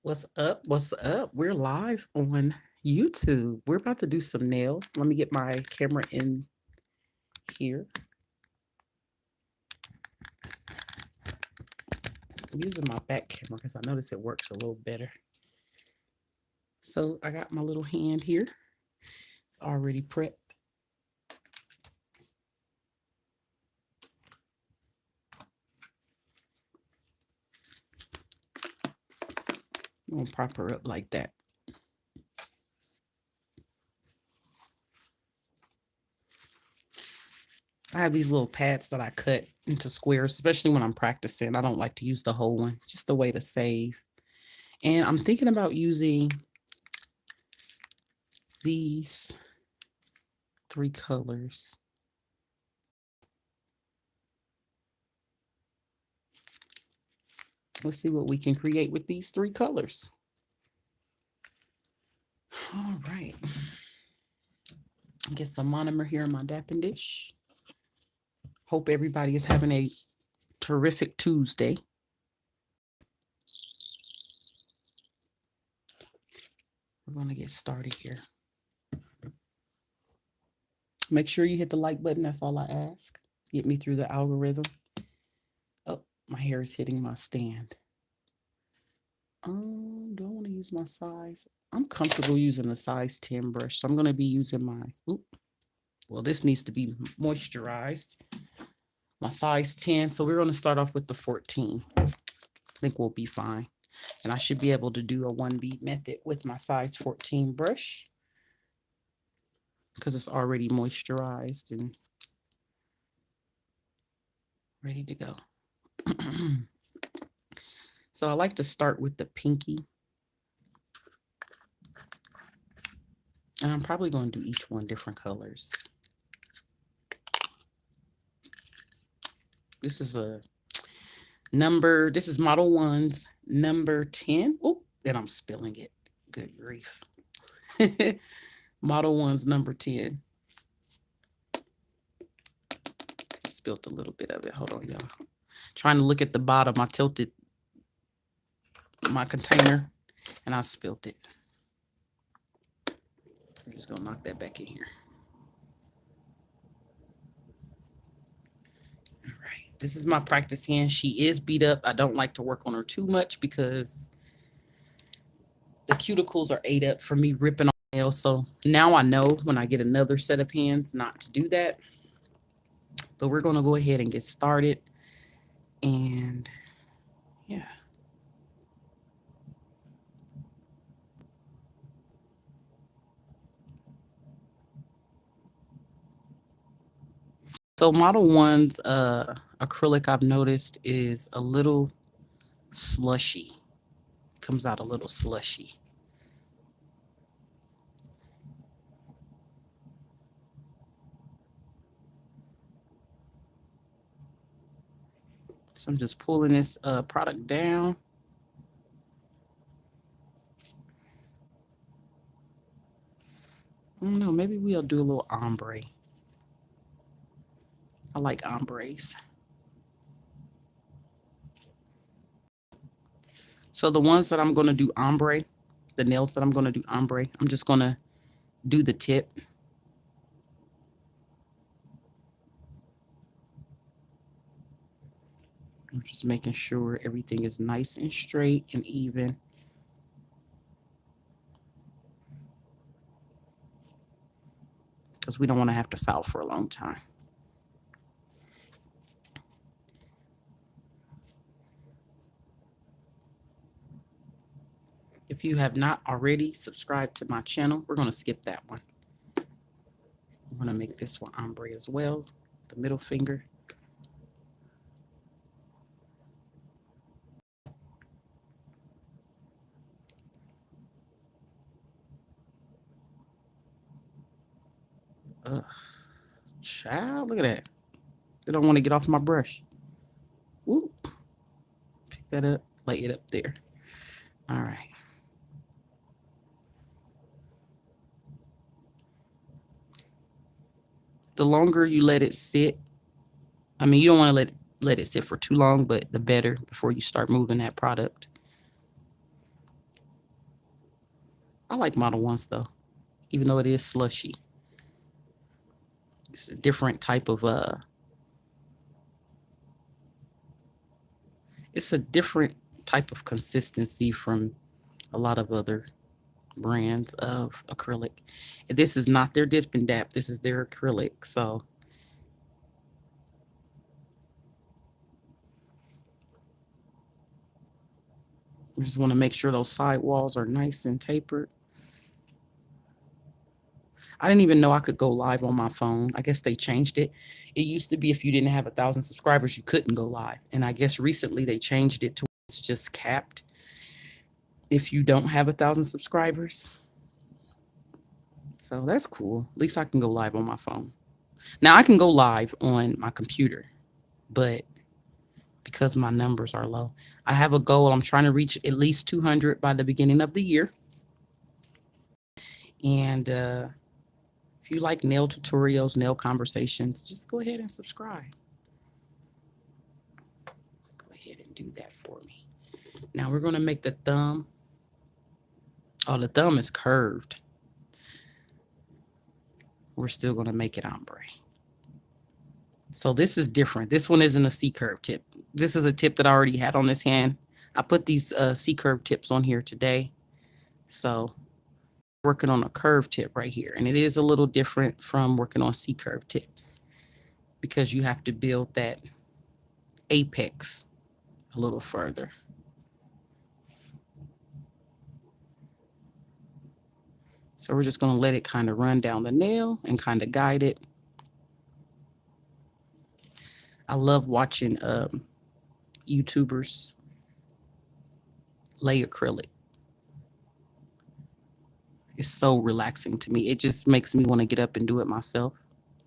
What's up? What's up? We're live on YouTube. We're about to do some nails. Let me get my camera in here. I'm using my back camera because I notice it works a little better. So I got my little hand here. It's already prepped. I'm going to prop her up like that. I have these little pads that I cut into squares, especially when I'm practicing. I don't like to use the whole one, just a way to save. And I'm thinking about using these 3 colors. Let's see what we can create with these 3 colors. All right. Get some monomer here in my dapping dish. Hope everybody is having a terrific Tuesday. We're going to get started here. Make sure you hit the like button. That's all I ask. Get me through the algorithm. Oh, my hair is hitting my stand. Do I want to use my size? I'm comfortable using the size 10 brush, so I'm going to be using my, well, this needs to be moisturized. My size 10, so we're going to start off with the 14. I think we'll be fine. And I should be able to do a 1 bead method with my size 14 brush because it's already moisturized and ready to go. So I like to start with the pinky. And I'm probably going to do each one different colors. This is a number, this is Model 1's number 10. Oh, and I'm spilling it. Good grief. Model 1's number 10. Spilled a little bit of it. Hold on, y'all. Trying to look at the bottom. I tilted my container and I spilled it. I'm just gonna knock that back in here. All right, this is my practice hand. She is beat up. I don't like to work on her too much because the cuticles are ate up for me ripping on nails. So now I know when I get another set of hands not to do that. But we're gonna go ahead and get started. And yeah. So Model 1's acrylic, I've noticed, is a little slushy. Comes out a little slushy. So I'm just pulling this product down. I don't know, maybe we'll do a little ombre. I like ombres. So the ones that I'm going to do ombre, the nails that I'm going to do ombre, I'm just going to do the tip. I'm just making sure everything is nice and straight and even. Because we don't want to have to file for a long time. If you have not already subscribed to my channel, we're going to skip that one. I'm going to make this one ombre as well, the middle finger. Ugh. Child, look at that. They don't want to get off my brush. Woo. Pick that up, lay it up there. All right. The longer you let it sit, I mean, you don't want to let it sit for too long, but the better before you start moving that product. I like Model 1s though, even though it is slushy. It's a different type of it's a different type of consistency from a lot of other brands of acrylic. This is not their dip and dap. This is their acrylic. So we just want to make sure those side walls are nice and tapered. I didn't even know I could go live on my phone. I guess they changed it. It used to be if you didn't have 1,000 subscribers, you couldn't go live. And I guess recently they changed it to it's just capped if you don't have 1,000 subscribers. So that's cool. At least I can go live on my phone. Now I can go live on my computer, but because my numbers are low, I have a goal. I'm trying to reach at least 200 by the beginning of the year. And if you like nail tutorials, nail conversations, just go ahead and subscribe. Go ahead and do that for me. Now we're going to make the thumb. Oh, the thumb is curved. We're still going to make it ombre. So this is different. This one isn't a C-curve tip. This is a tip that I already had on this hand. I put these C-curve tips on here today. So working on a curve tip right here. And it is a little different from working on C-curve tips because you have to build that apex a little further. So we're just going to let it kind of run down the nail and kind of guide it. I love watching YouTubers lay acrylic. It's so relaxing to me. It just makes me want to get up and do it myself.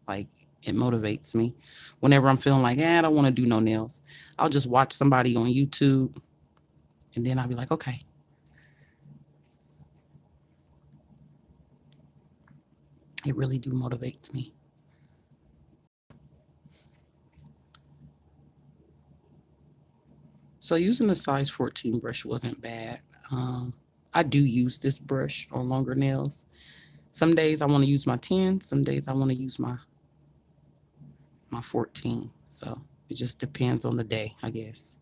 Like, it motivates me. Whenever I'm feeling like, I don't want to do no nails, I'll just watch somebody on YouTube and then I'll be like, okay. It really do motivates me. So using the size 14 brush wasn't bad. I do use this brush on longer nails. Some days I want to use my 10. Some days I want to use my 14. So it just depends on the day, I guess.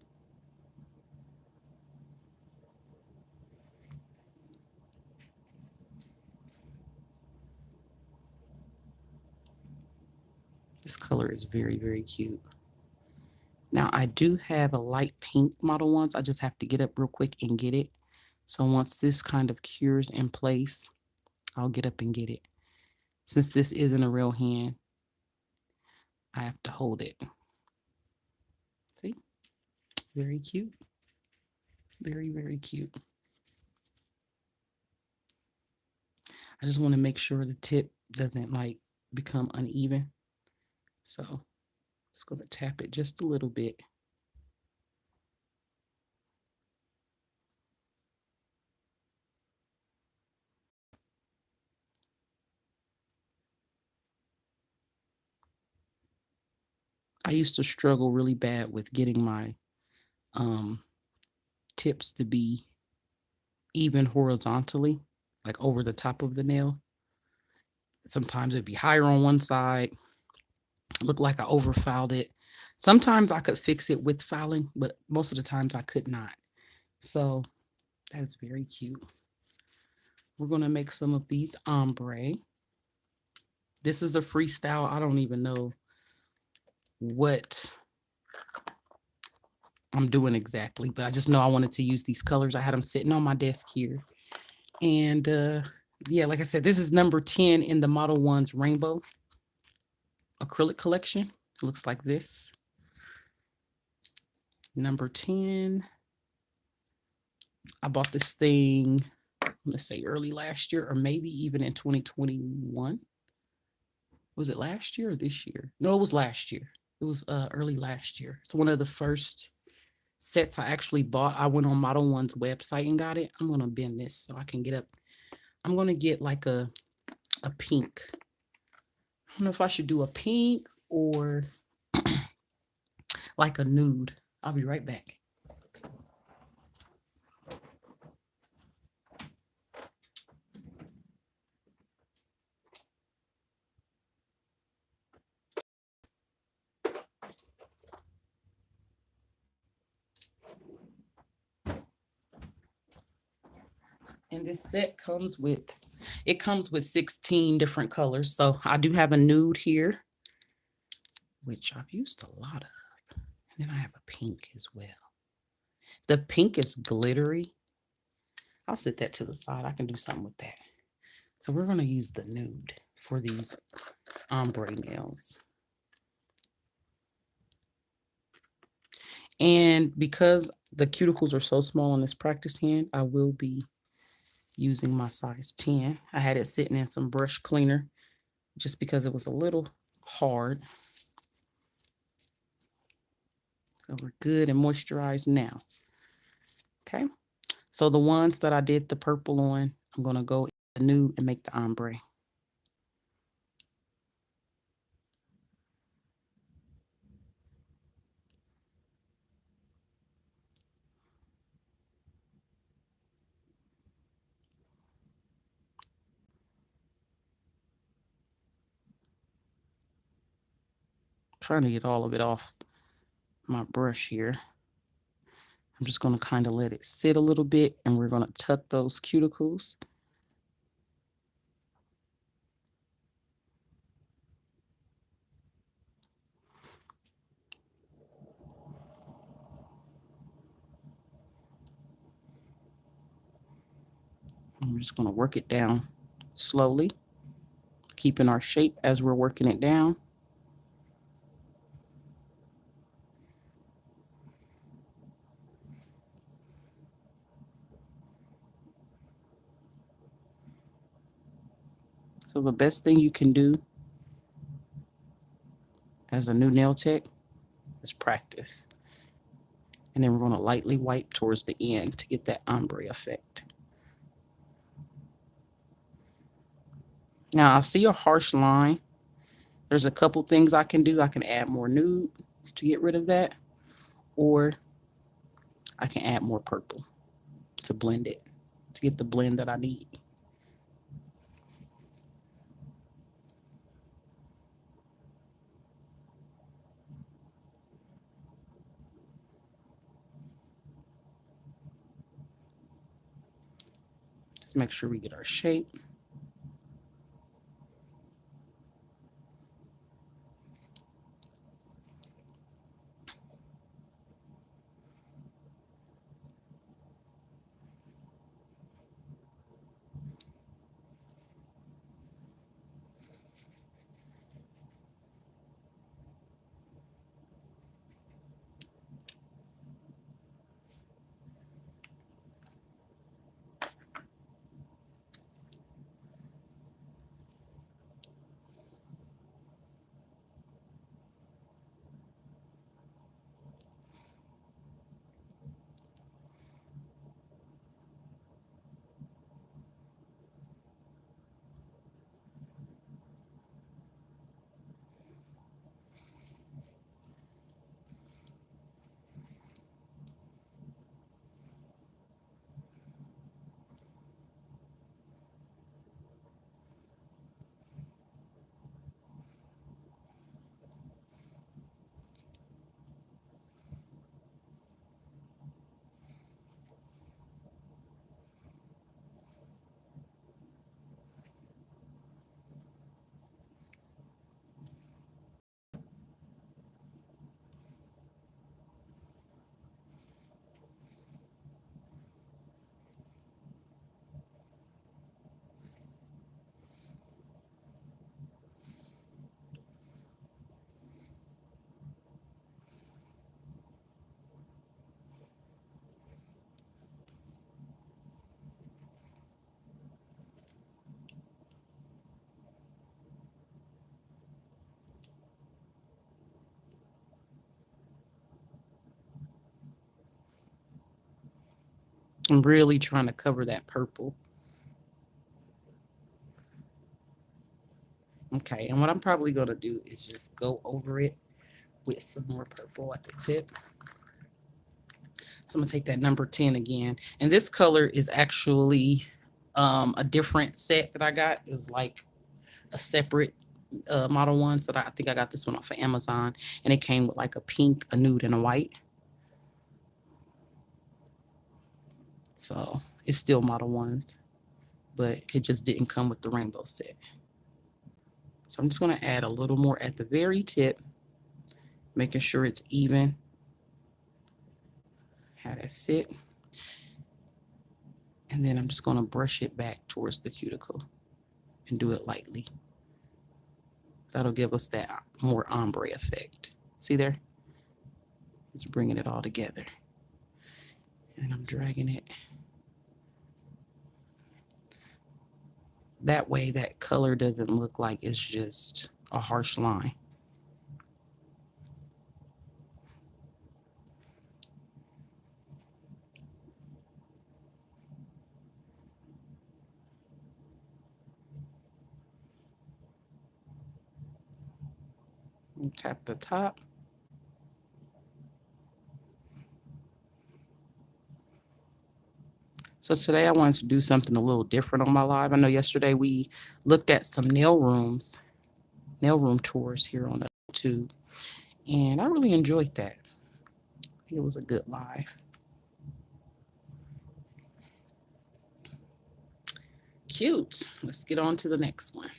This color is very, very cute. Now I do have a light pink Model 1s. I just have to get up real quick and get it. So once this kind of cures in place, I'll get up and get it. Since this isn't a real hand, I have to hold it. See? Very cute. Very, very cute. I just want to make sure the tip doesn't like become uneven. So just going to tap it just a little bit. I used to struggle really bad with getting my tips to be even horizontally, like over the top of the nail. Sometimes it'd be higher on one side, look like I overfiled it. Sometimes I could fix it with filing, but most of the times I could not. So that is very cute. We're going to make some of these ombre. This is a freestyle. I don't even know what I'm doing exactly, but I just know I wanted to use these colors. I had them sitting on my desk here. And yeah, like I said, this is number 10 in the Model 1's Rainbow acrylic collection. It looks like this. Number 10. I bought this thing, let's say early last year, or maybe even in 2021. Was it last year or this year? No, it was last year. It was early last year. It's one of the first sets I actually bought. I went on Model 1's website and got it. I'm going to bend this so I can get up. I'm going to get like a pink. I don't know if I should do a pink or like a nude. I'll be right back. And this set comes with, it comes with 16 different colors. So I do have a nude here, which I've used a lot of. And then I have a pink as well. The pink is glittery. I'll set that to the side. I can do something with that. So we're going to use the nude for these ombre nails. And because the cuticles are so small on this practice hand, I will be using my size 10. I had it sitting in some brush cleaner just because it was a little hard. So we're good and moisturized now. Okay. So the ones that I did the purple on, I'm going to go in the nude and make the ombre. Trying to get all of it off my brush here. I'm just going to kind of let it sit a little bit, and we're going to tuck those cuticles. And we're just going to work it down slowly, keeping our shape as we're working it down. So the best thing you can do as a new nail tech is practice. And then we're going to lightly wipe towards the end to get that ombre effect. Now I see a harsh line. There's a couple things I can do. I can add more nude to get rid of that, or I can add more purple to blend it, to get the blend that I need. Just make sure we get our shape. I'm really trying to cover that purple. Okay, and what I'm probably going to do is just go over it with some more purple at the tip. So I'm going to take that number 10 again. And this color is actually a different set that I got. It was like a separate model one. So I think I got this one off of Amazon. And it came with like a pink, a nude, and a white. So It's still Model 1s, but it just didn't come with the rainbow set. So I'm just going to add a little more at the very tip, making sure it's even. How that sit. And then I'm just going to brush it back towards the cuticle and do it lightly. That'll give us that more ombre effect. See there? It's bringing it all together. And I'm dragging it. That way that color doesn't look like it's just a harsh line. And tap the top. So today I wanted to do something a little different on my live. I know yesterday we looked at some nail room tours here on the YouTube, and I really enjoyed that. I think it was a good live. Cute. Let's get on to the next one.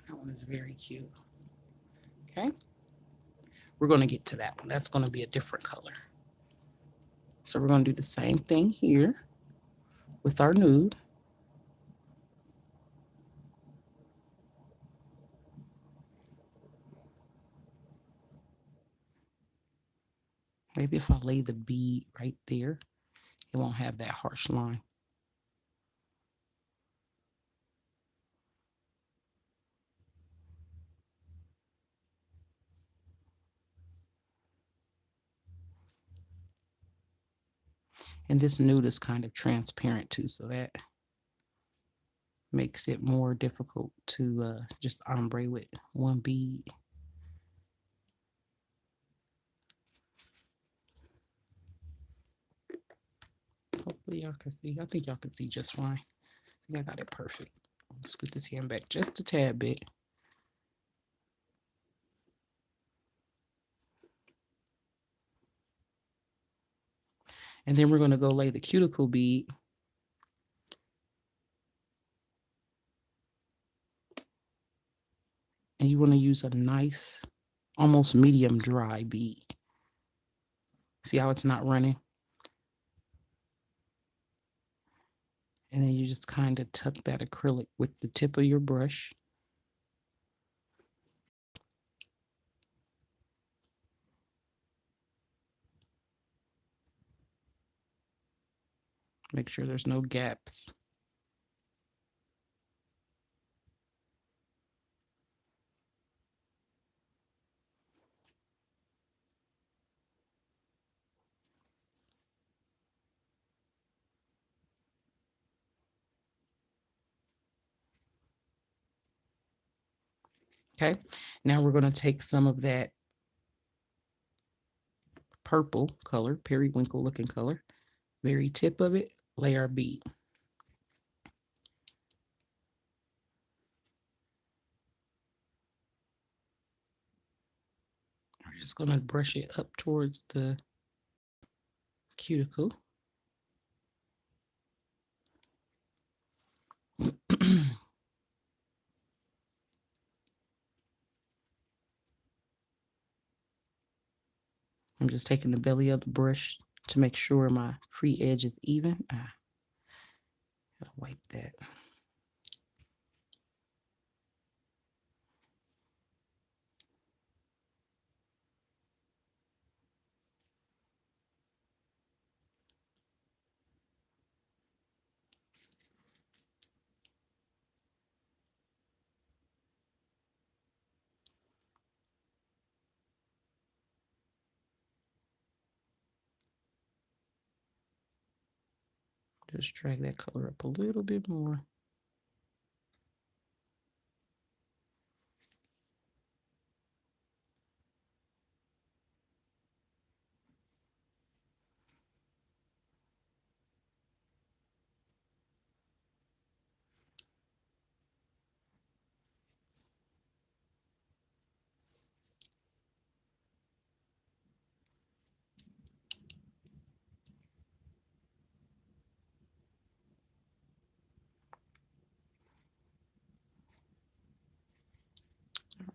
That one is very cute. Okay. We're going to get to that one. That's going to be a different color. So we're going to do the same thing here with our nude. Maybe if I lay the bead right there, it won't have that harsh line. And this nude is kind of transparent too, so that makes it more difficult to just ombre with one bead. Hopefully y'all can see. I think y'all can see just fine. I think I got it perfect. I'll scoot this hand back just a tad bit. And then we're going to go lay the cuticle bead. And you want to use a nice, almost medium dry bead. See how it's not running? And then you just kind of tuck that acrylic with the tip of your brush. Make sure there's no gaps. Okay, now we're going to take some of that purple color, periwinkle looking color, very tip of it, lay our bead. We're just going to brush it up towards the cuticle. I'm just taking the belly of the brush to make sure my free edge is even. Gotta wipe that. Just drag that color up a little bit more.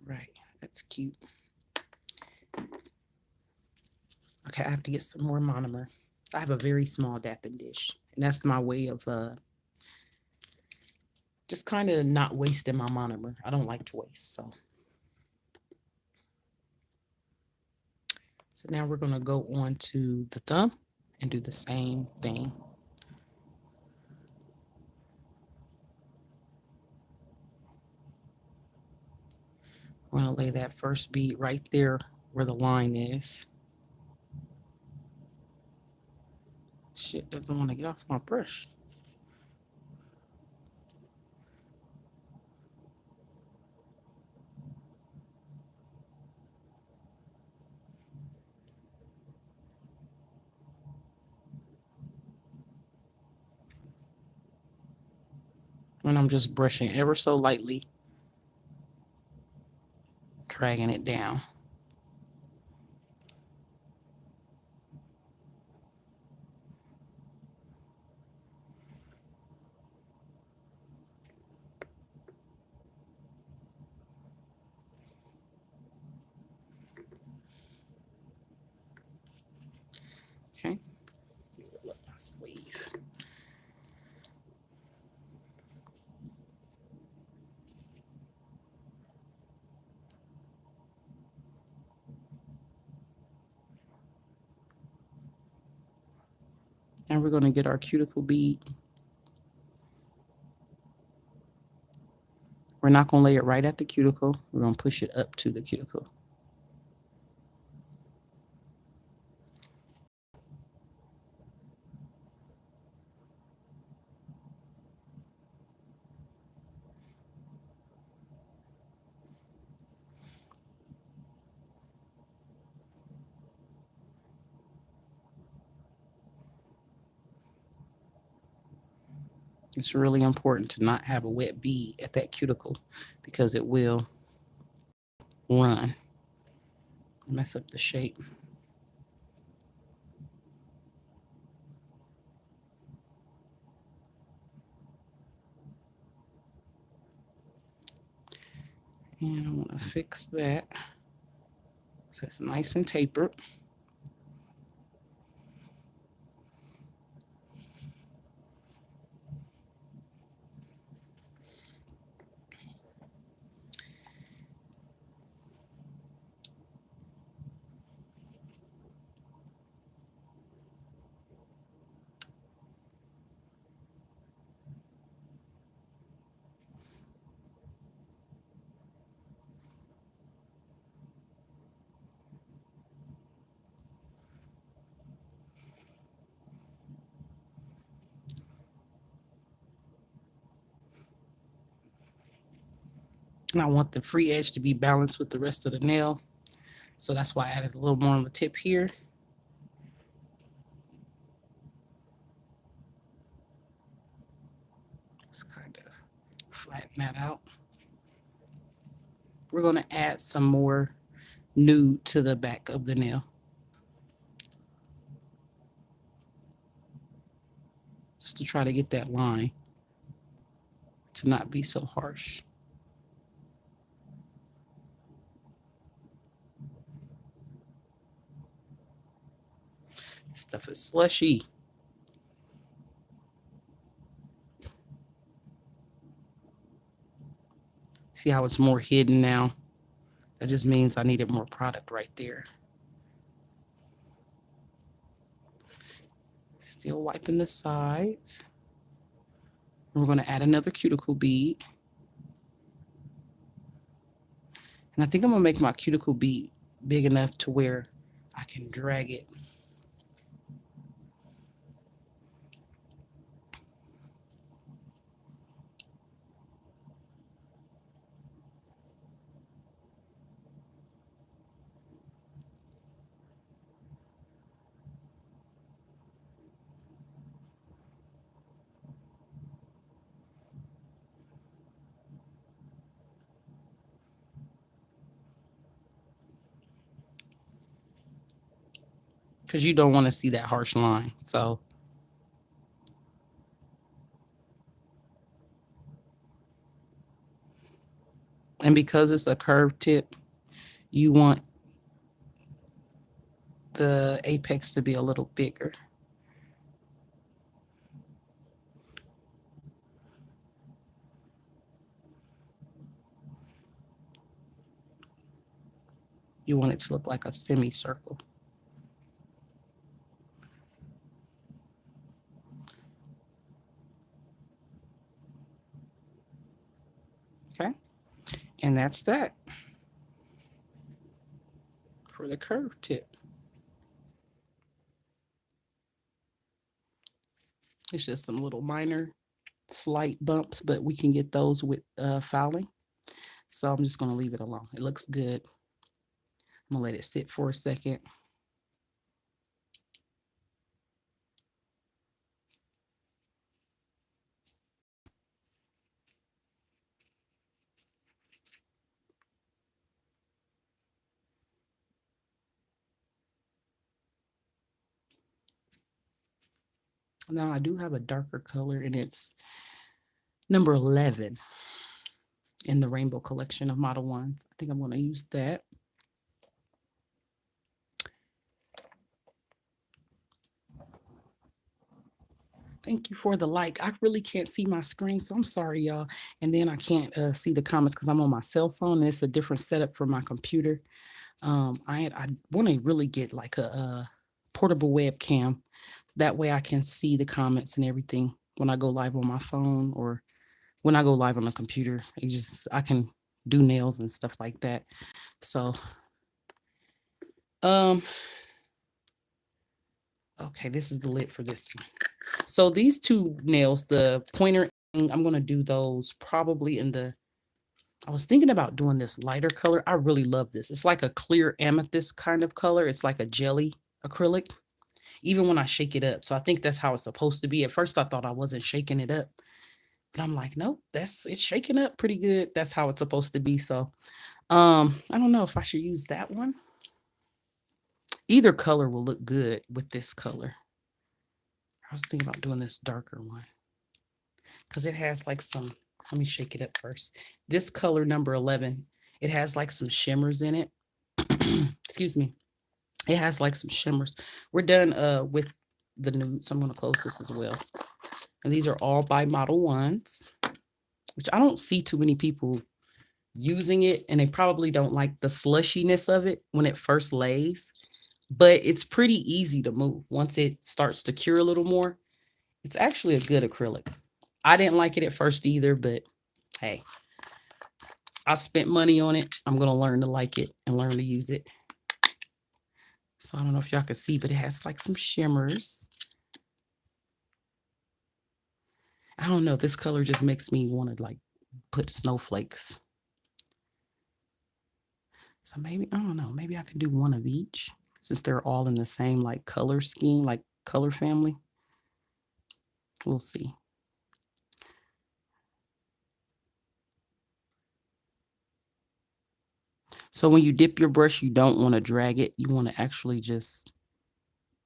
right, that's cute. Okay, I have to get some more monomer. I have a very small dapping dish, and that's my way of just kind of not wasting my monomer. I don't like to waste, so. So now we're going to go on to the thumb and do the same thing. I'm going to lay that first bead right there where the line is. Shit doesn't want to get off my brush. And I'm just brushing ever so lightly, dragging it down. Okay, look my sleeve. And we're going to get our cuticle bead. We're not going to lay it right at the cuticle. We're going to push it up to the cuticle. It's really important to not have a wet bead at that cuticle because it will run, mess up the shape. And I want to fix that so it's nice and tapered. And I want the free edge to be balanced with the rest of the nail. So that's why I added a little more on the tip here. Just kind of flatten that out. We're going to add some more nude to the back of the nail. Just to try to get that line to not be so harsh. This stuff is slushy. See how it's more hidden now? That just means I needed more product right there. Still wiping the sides. We're going to add another cuticle bead. And I think I'm going to make my cuticle bead big enough to where I can drag it. Because you don't want to see that harsh line. So And because it's a curved tip, you want the apex to be a little bigger. You want it to look like a semicircle. Okay. And that's that for the curved tip. It's just some little minor slight bumps, but we can get those with filing. So I'm just going to leave it alone. It looks good. I'm going to let it sit for a second. Now I do have a darker color, and it's number 11 in the rainbow collection of Model 1s. I think I'm going to use that. Thank you for the like. I really can't see my screen, so I'm sorry, y'all. And then I can't see the comments because I'm on my cell phone, and it's a different setup for my computer. I want to really get like a portable webcam. That way I can see the comments and everything when I go live on my phone or when I go live on the computer. I can do nails and stuff like that. So, okay, this is the lid for this one. So these two nails, the pointer, I'm going to do those probably I was thinking about doing this lighter color. I really love this. It's like a clear amethyst kind of color. It's like a jelly acrylic, even when I shake it up. So I think that's how it's supposed to be. At first I thought I wasn't shaking it up, but I'm like, nope, it's shaking up pretty good. That's how it's supposed to be. So I don't know if I should use that one. Either color will look good with this color. I was thinking about doing this darker one because it has like some, let me shake it up first. This color number 11, it has like some shimmers in it. Excuse me. It has like some shimmers. We're done with the nude, so I'm going to close this as well. And these are all by Model 1s, which I don't see too many people using it, and they probably don't like the slushiness of it when it first lays, but it's pretty easy to move. Once it starts to cure a little more, it's actually a good acrylic. I didn't like it at first either, but hey, I spent money on it. I'm going to learn to like it and learn to use it. So I don't know if y'all can see, but it has like some shimmers. I don't know. This color just makes me want to like put snowflakes. So maybe, I don't know, maybe I can do one of each since they're all in the same like color scheme, like color family. We'll see. So when you dip your brush, you don't want to drag it. You want to actually just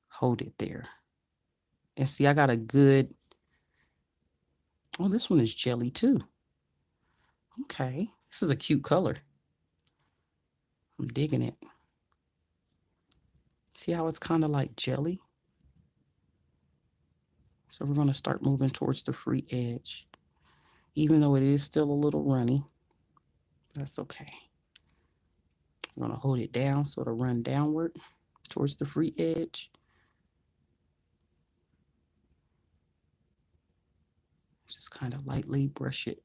hold it there. And see, I got a good, oh, this one is jelly too. Okay, this is a cute color. I'm digging it. See how it's kind of like jelly? So we're going to start moving towards the free edge. Even though it is still a little runny, that's okay. I'm going to hold it down so it'll run downward towards the free edge. Just kind of lightly brush it.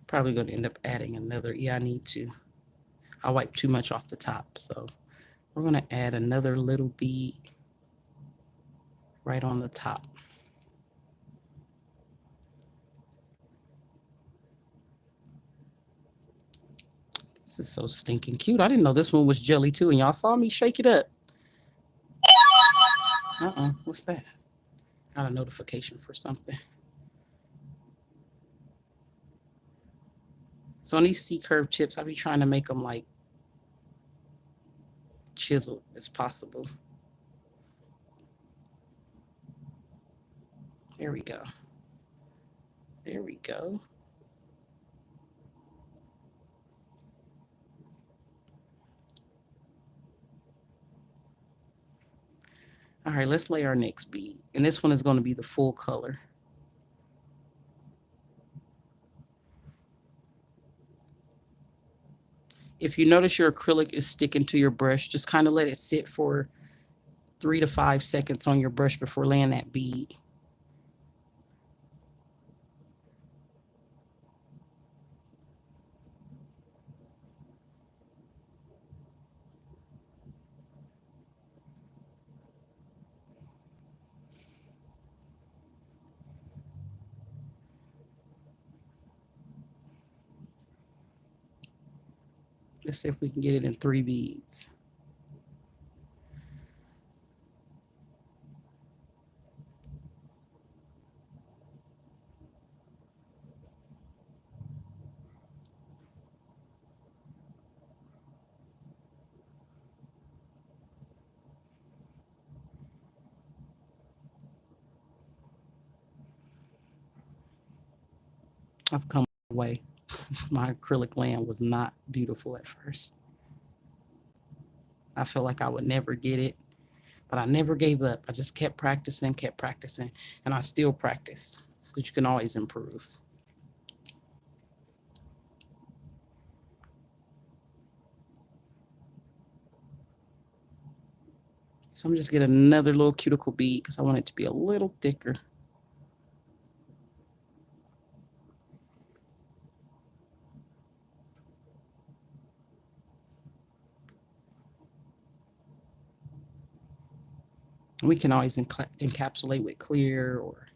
Probably going to end up adding another. Yeah, I need to. I wiped too much off the top. So we're going to add another little bead right on the top. This is so stinking cute. I didn't know this one was jelly too. And y'all saw me shake it up. What's that? Got a notification for something. So on these C-curve chips, I'll be trying to make them like chiseled as possible. There we go. There we go. All right, let's lay our next bead. And this one is going to be the full color. If you notice your acrylic is sticking to your brush, just kind of let it sit for 3 to 5 seconds on your brush before laying that bead. Let's see if we can get it in 3 beads. I've come away. My acrylic land was not beautiful at first. I felt like I would never get it, but I never gave up. I just kept practicing, and I still practice, because you can always improve. So I'm just getting another little cuticle bead because I want it to be a little thicker. We can always encapsulate with clear or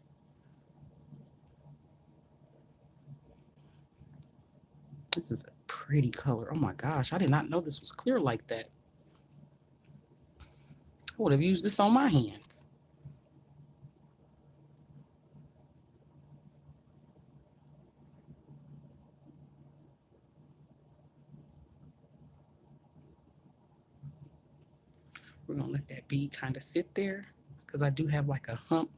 this is a pretty color. Oh my gosh, I did not know this was clear like that. I would have used this on my hands. We're gonna let that bead kind of sit there because I do have like a hump.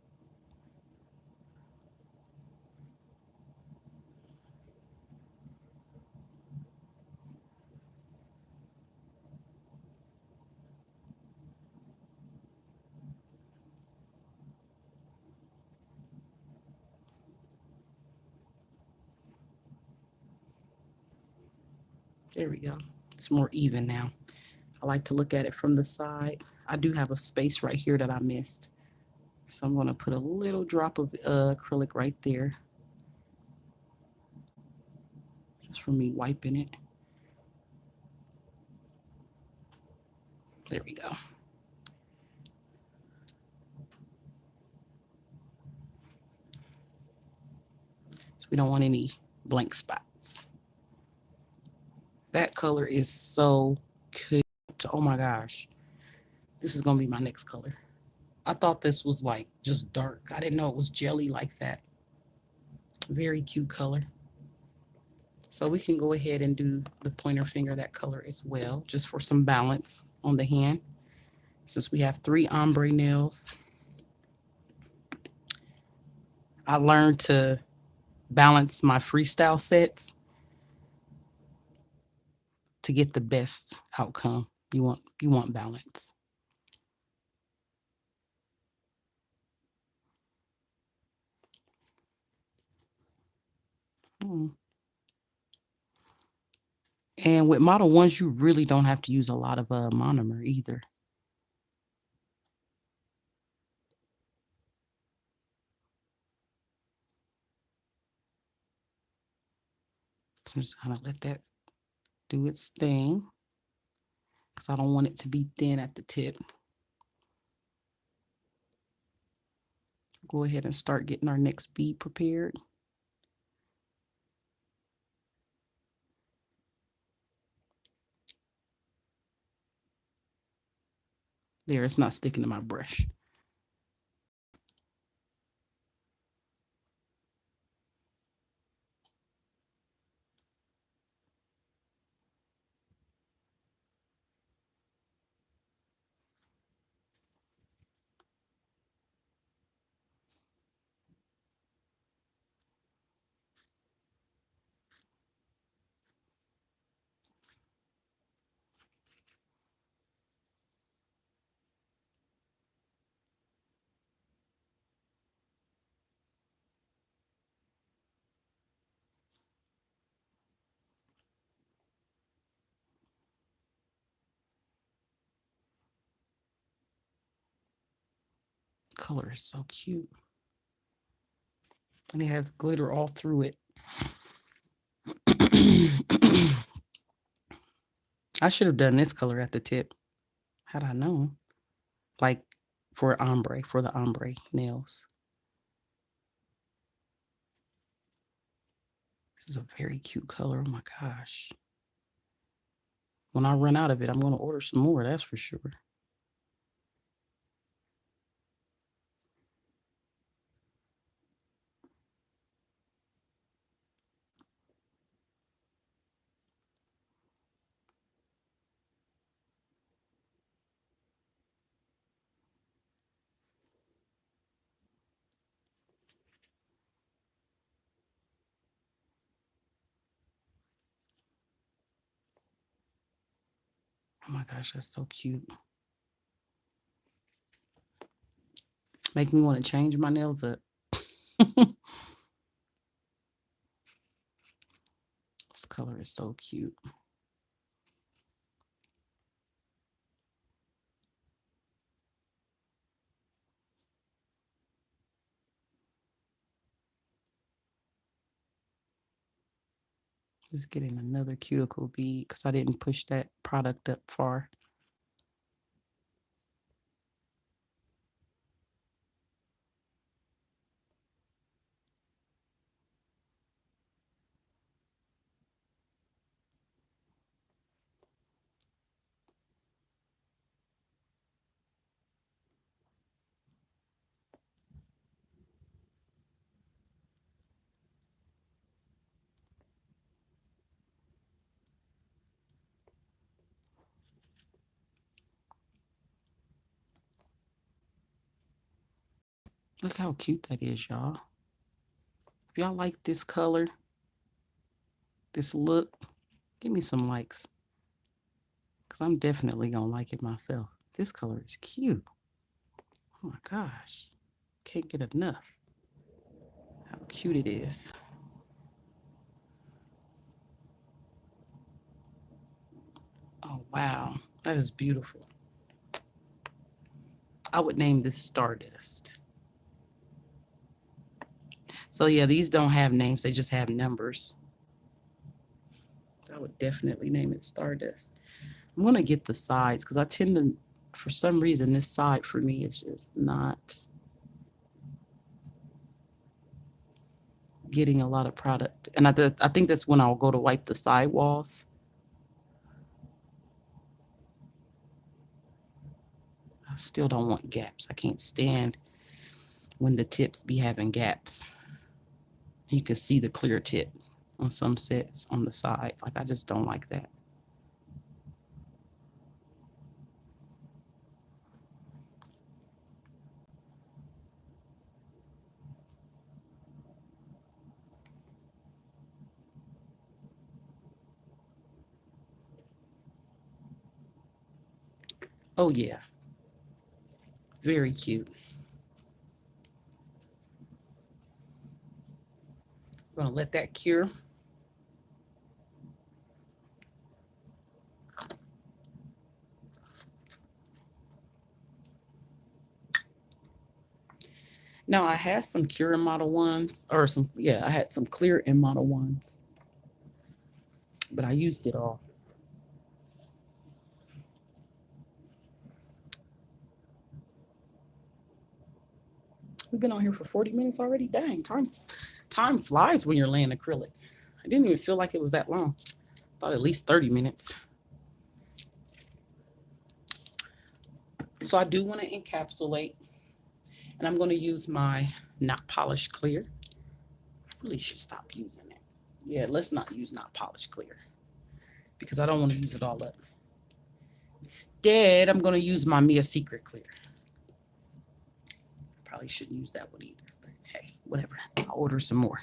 There we go. It's more even now. I like to look at it from the side. I do have a space right here that I missed. So I'm gonna put a little drop of acrylic right there. Just for me wiping it. There we go. So we don't want any blank spots. That color is so cute. Oh my gosh. This is gonna be my next color. I thought this was like just dark. I didn't know it was jelly like that. Very cute color. So we can go ahead and do the pointer finger that color as well, just for some balance on the hand. Since we have 3 ombre nails, I learned to balance my freestyle sets to get the best outcome. You want balance. And with model ones, you really don't have to use a lot of monomer either. So I'm just gonna let that do its thing. because I don't want it to be thin at the tip. Go ahead and start getting our next bead prepared. There, it's not sticking to my brush. Color is so cute. And it has glitter all through it. I should have done this color at the tip, had I known. Like for ombre, for the ombre nails. This is a very cute color. Oh my gosh. When I run out of it, I'm going to order some more, that's for sure. Oh my gosh, that's so cute. Make me want to change my nails up. This color is so cute. Just getting another cuticle bead because I didn't push that product up far. Look how cute that is, y'all. If y'all like this color, this look, give me some likes. Because I'm definitely going to like it myself. This color is cute. Oh my gosh. Can't get enough. How cute it is. Oh, wow. That is beautiful. I would name this Stardust. So yeah, these don't have names. They just have numbers. I would definitely name it Stardust. I'm going to get the sides because I tend to, for some reason, this side for me is just not getting a lot of product. And I think that's when I'll go to wipe the side walls. I still don't want gaps. I can't stand when the tips be having gaps. You can see the clear tips on some sets on the side. Like, I just don't like that. Oh yeah, very cute. I'm gonna let that cure. Now I had some cure in Model 1s, or some, yeah, I had some clear in Model 1s, but I used it all. We've been on here for 40 minutes already. Dang, time flies when you're laying acrylic. I didn't even feel like it was that long. Thought at least 30 minutes. So I do want to encapsulate, and I'm going to use my not polished clear. I really should stop using it. Yeah, let's not use not polished clear because I don't want to use it all up. Instead, I'm going to use my Mia Secret clear. Probably shouldn't use that one either, but hey, whatever. I'll order some more.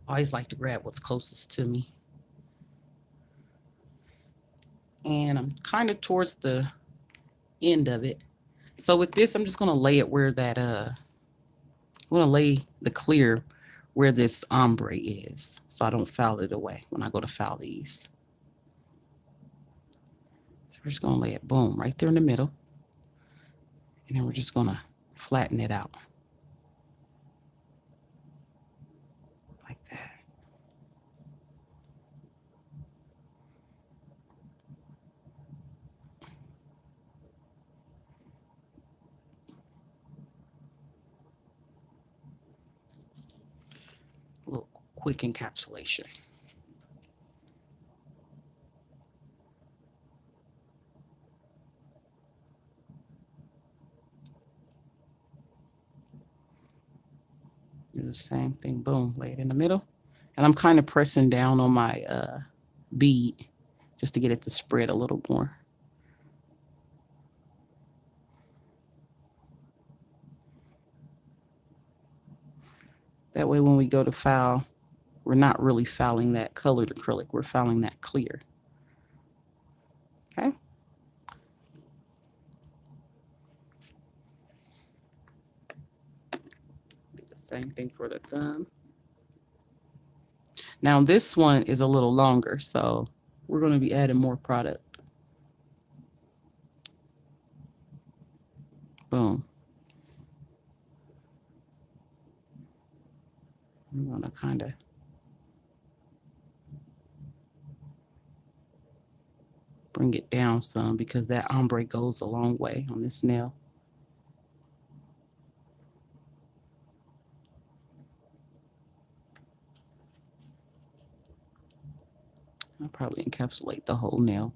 I always like to grab what's closest to me. And I'm kind of towards the end of it. So with this, I'm just going to lay it where that, I'm going to lay the clear where this ombre is, so I don't foul it away when I go to foul these. So we're just going to lay it, boom, right there in the middle. And then we're just going to flatten it out. Like that. A little quick encapsulation. Do the same thing, boom, lay it in the middle. And I'm kind of pressing down on my bead just to get it to spread a little more. That way when we go to foul, we're not really fouling that colored acrylic, we're fouling that clear. Okay. Do the same thing for the thumb. Now this one is a little longer, so we're going to be adding more product. Boom. I'm going to kind of bring it down some because that ombre goes a long way on this nail. I'll probably encapsulate the whole nail.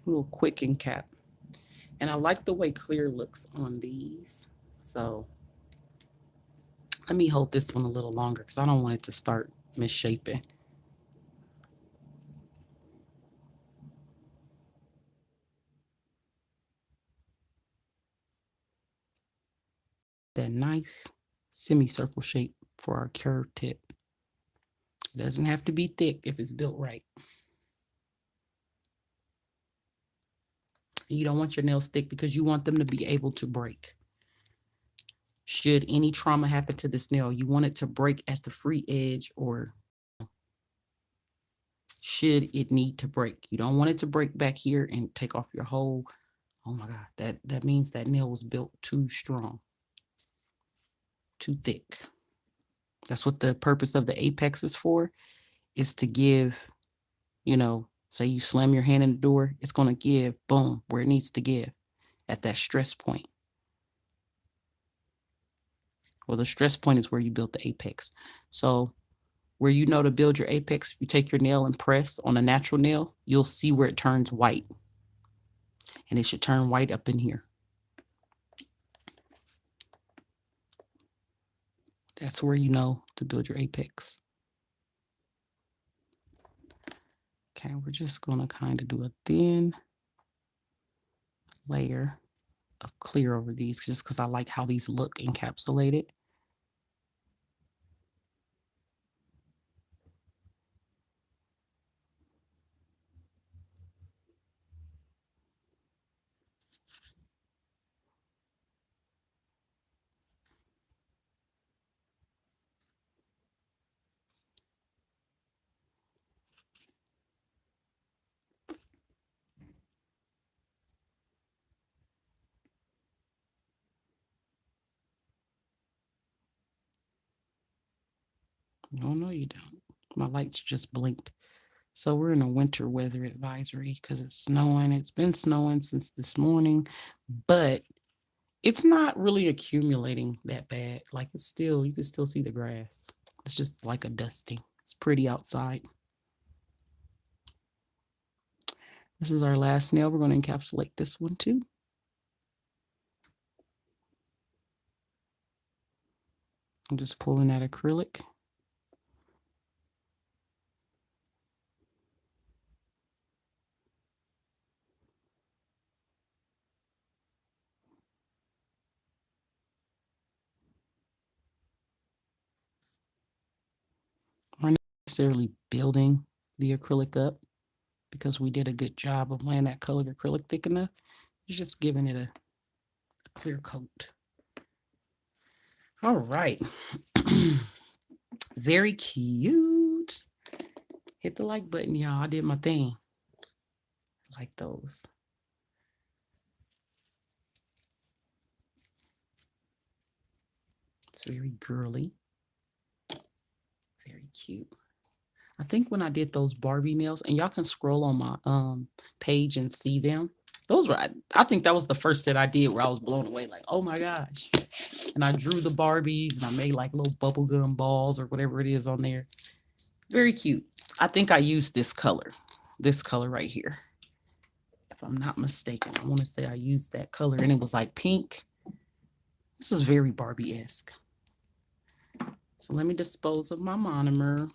A little quick encap. And I like the way clear looks on these. So let me hold this one a little longer because I don't want it to start misshapen. That nice semicircle shape for our curved tip. It doesn't have to be thick if it's built right. You don't want your nails thick because you want them to be able to break. Should any trauma happen to this nail, you want it to break at the free edge, or should it need to break. You don't want it to break back here and take off your whole, oh my God, that means that nail was built too strong, too thick. That's what the purpose of the apex is for, is to give, you know, say you slam your hand in the door, it's going to give, boom, where it needs to give at that stress point. Well, the stress point is where you build the apex. So where you know to build your apex, you take your nail and press on a natural nail, you'll see where it turns white. And it should turn white up in here. That's where you know to build your apex. Okay, we're just going to kind of do a thin layer of clear over these just because I like how these look encapsulated. No, no, you don't. My lights just blinked. So we're in a winter weather advisory because it's snowing. It's been snowing since this morning, but it's not really accumulating that bad. Like it's still, you can still see the grass. It's just like a dusting. It's pretty outside. This is our last nail. We're going to encapsulate this one too. I'm just pulling that acrylic. We're not necessarily building the acrylic up because we did a good job of laying that colored acrylic thick enough. It's just giving it a clear coat. All right. Very cute. Hit the like button, y'all. I did my thing. Like those. It's very girly. Very cute. I think when I did those Barbie nails, and y'all can scroll on my page and see them. Those were, I think that was the first set I did where I was blown away, like, oh my gosh. And I drew the Barbies and I made like little bubblegum balls or whatever it is on there. Very cute. I think I used this color right here. If I'm not mistaken, I want to say I used that color and it was like pink. This is very Barbie-esque. So let me dispose of my monomer.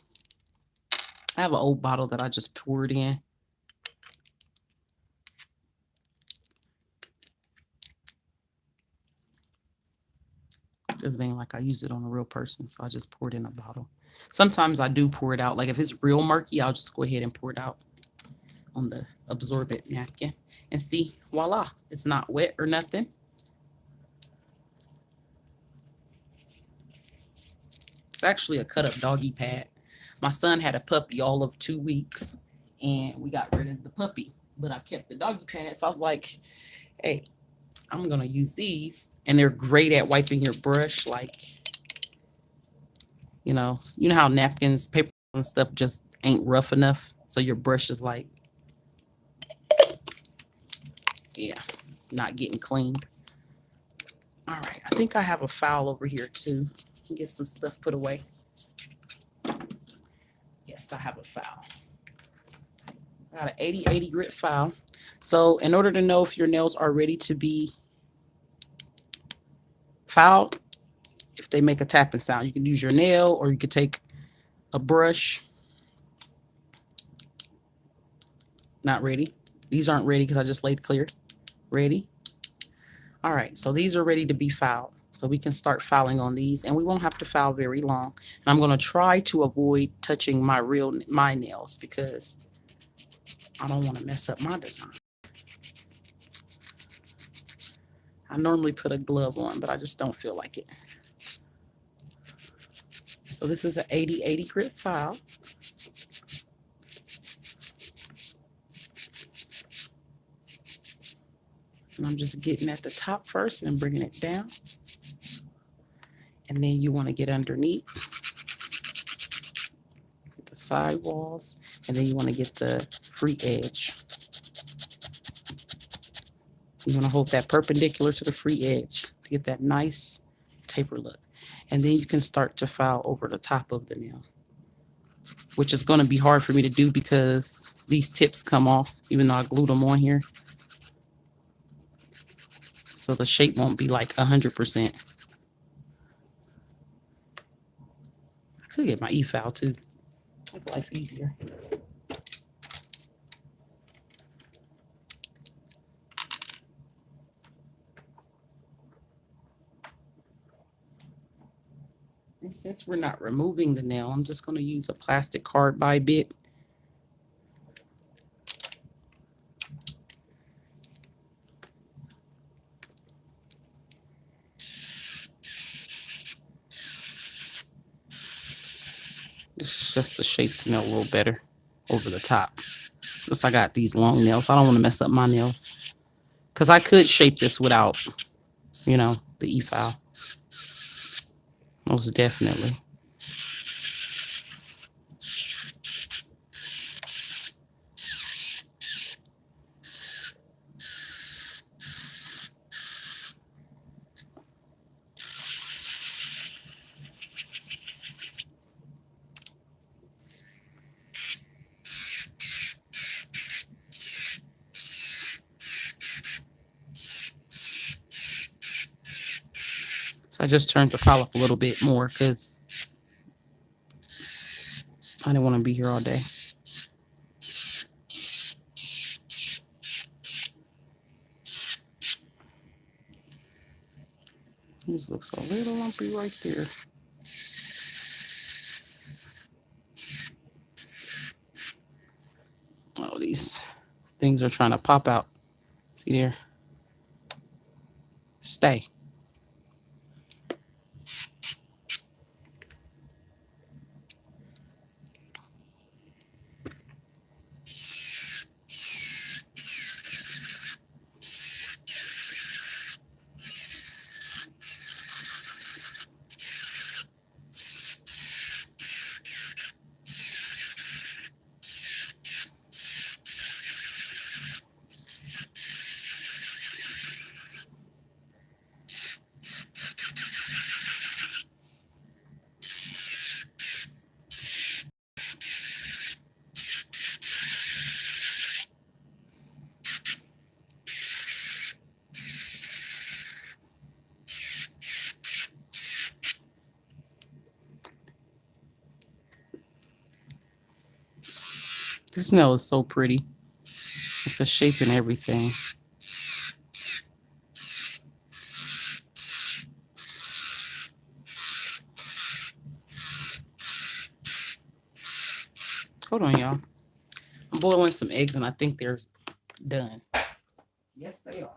I have an old bottle that I just poured in. Because it ain't like I use it on a real person, so I just pour it in a bottle. Sometimes I do pour it out. Like if it's real murky, I'll just go ahead and pour it out on the absorbent napkin. And see, voila, it's not wet or nothing. It's actually a cut up doggy pad. My son had a puppy all of 2 weeks, and we got rid of the puppy, but I kept the doggy pad. So I was like, hey, I'm going to use these, and they're great at wiping your brush. Like, you know how napkins, paper and stuff just ain't rough enough. So your brush is like, yeah, not getting cleaned. All right, I think I have a file over here too. Get some stuff put away. Yes, I have a file. I got an 80/80 grit file. So in order to know if your nails are ready to be filed, if they make a tapping sound, you can use your nail or you could take a brush. Not ready. These aren't ready because I just laid clear. Ready. All right, so these are ready to be filed. So we can start filing on these and we won't have to file very long. And I'm going to try to avoid touching my nails because I don't want to mess up my design. I normally put a glove on, but I just don't feel like it. So this is an 80/80 grit file. And I'm just getting at the top first and bringing it down. And then you want to get underneath the side walls, and then you want to get the free edge. You want to hold that perpendicular to the free edge to get that nice taper look. And then you can start to file over the top of the nail, which is going to be hard for me to do because these tips come off, even though I glued them on here. So the shape won't be like 100%. I could get my e-file too. Make life easier. And since we're not removing the nail, I'm just going to use a plastic card-by bit. This is just to shape the nail a little better over the top. Since I got these long nails, I don't want to mess up my nails. Because I could shape this without, the e-file. Most definitely. I just turned the file up a little bit more because I didn't want to be here all day. This looks a little lumpy right there. Oh, these things are trying to pop out. See there? Stay. This nail is so pretty with the shape and everything. Hold on, y'all. I'm boiling some eggs and I think they're done. Yes, they are.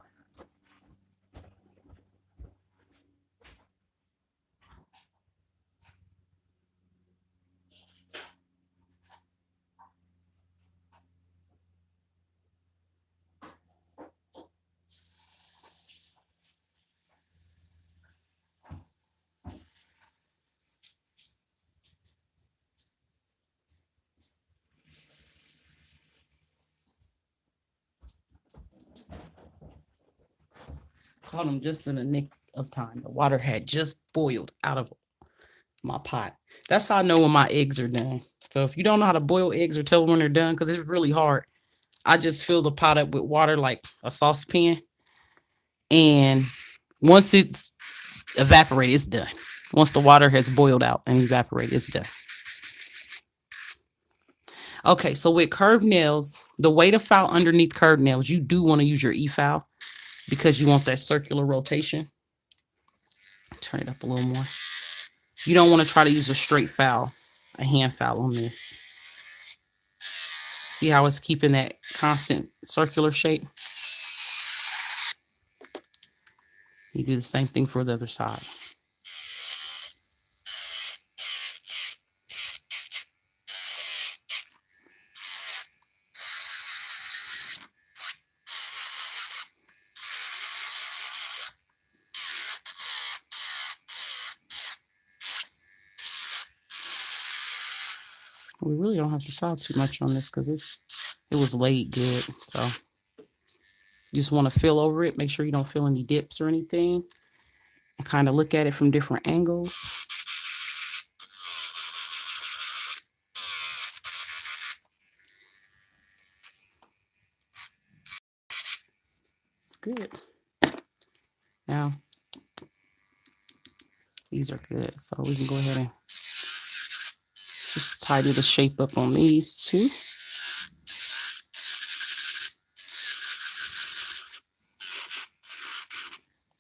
Caught them just in the nick of time. The water had just boiled out of my pot. That's how I know when my eggs are done. So if you don't know how to boil eggs or tell when they're done, because it's really hard, I just fill the pot up with water like a saucepan. And once it's evaporated, it's done. Once the water has boiled out and evaporated, it's done. Okay, so with curved nails, the way to file underneath curved nails, you do want to use your E-file because you want that circular rotation. Turn it up a little more. You don't want to try to use a straight file, a hand file on this. See how it's keeping that constant circular shape? You do the same thing for the other side. We really don't have to file too much on this because it was laid good. So you just want to fill over it. Make sure you don't feel any dips or anything. And kind of look at it from different angles. It's good. Now, these are good. So we can go ahead and just tidy the shape up on these two.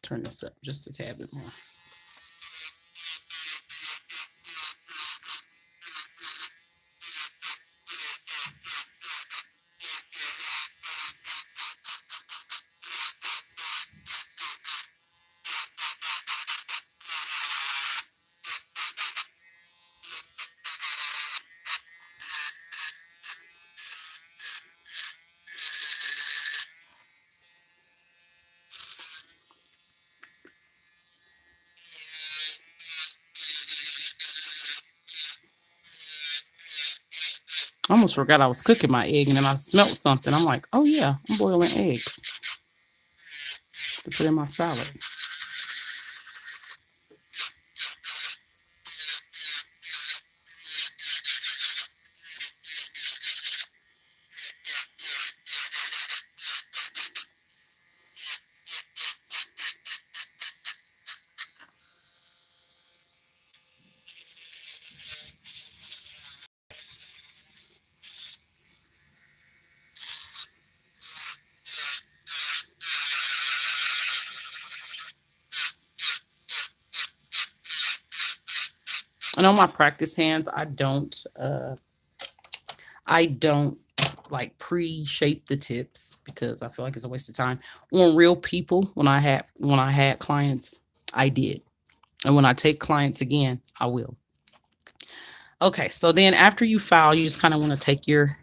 Turn this up just a tad bit more. I almost forgot I was cooking my egg, and then I smelled something. I'm like, oh yeah, I'm boiling eggs to put in my salad. And on my practice hands, I don't like pre-shape the tips because I feel like it's a waste of time. On real people, when I had clients, I did. And when I take clients again, I will. Okay, so then after you file, you just kind of want to take your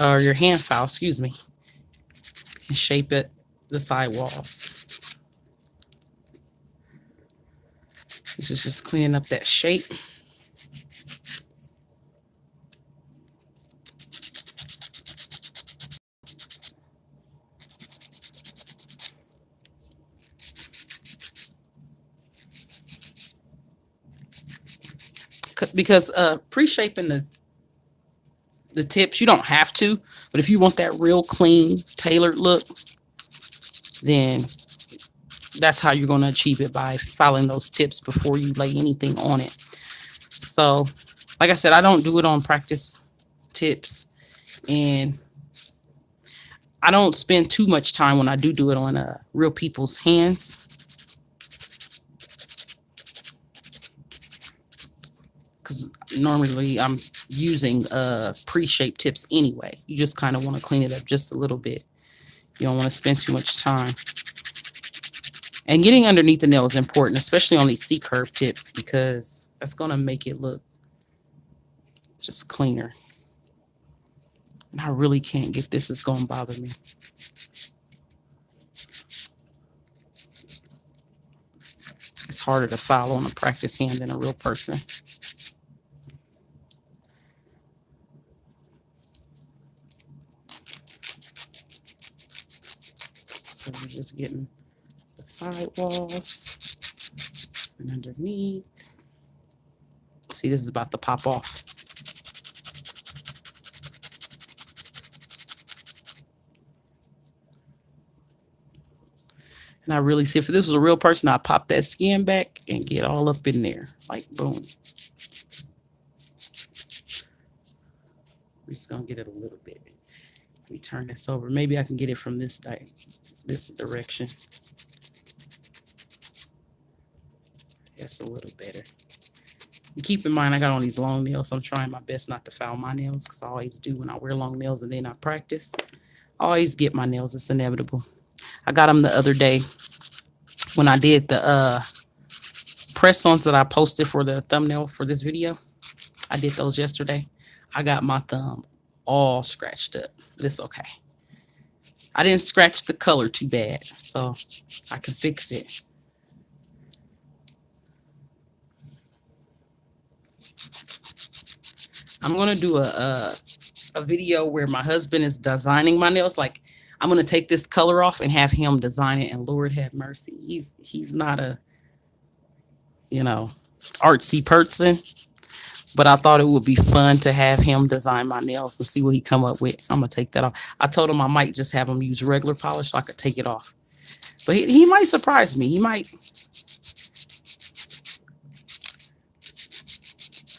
or your hand file, excuse me, and shape it the side walls. This is just cleaning up that shape. Because pre-shaping the tips, you don't have to, but if you want that real clean, tailored look, then that's how you're going to achieve it, by filing those tips before you lay anything on it. So, like I said, I don't do it on practice tips, and I don't spend too much time when I do it on real people's hands, because normally I'm using pre-shaped tips anyway. You just kind of want to clean it up just a little bit. You don't want to spend too much time. And getting underneath the nail is important, especially on these C-curve tips, because that's going to make it look just cleaner. And I really can't get this. It's going to bother me. It's harder to file on a practice hand than a real person. So we're just getting the side walls and underneath. See, this is about to pop off. And I really see, if this was a real person, I'd pop that skin back and get all up in there. Like, boom. We're just going to get it a little bit. Let me turn this over. Maybe I can get it from this direction. That's a little better. And keep in mind, I got on these long nails, so I'm trying my best not to foul my nails, because I always do when I wear long nails and then I practice. I always get my nails. It's inevitable. I got them the other day when I did the press-ons that I posted for the thumbnail for this video. I did those yesterday. I got my thumb all scratched up, but it's okay. I didn't scratch the color too bad, so I can fix it. I'm gonna do a video where my husband is designing my nails. Like, I'm gonna take this color off and have him design it. And Lord have mercy, he's not a artsy person, but I thought it would be fun to have him design my nails and see what he come up with. I'm gonna take that off. I told him I might just have him use regular polish so I could take it off. But he might surprise me. He might.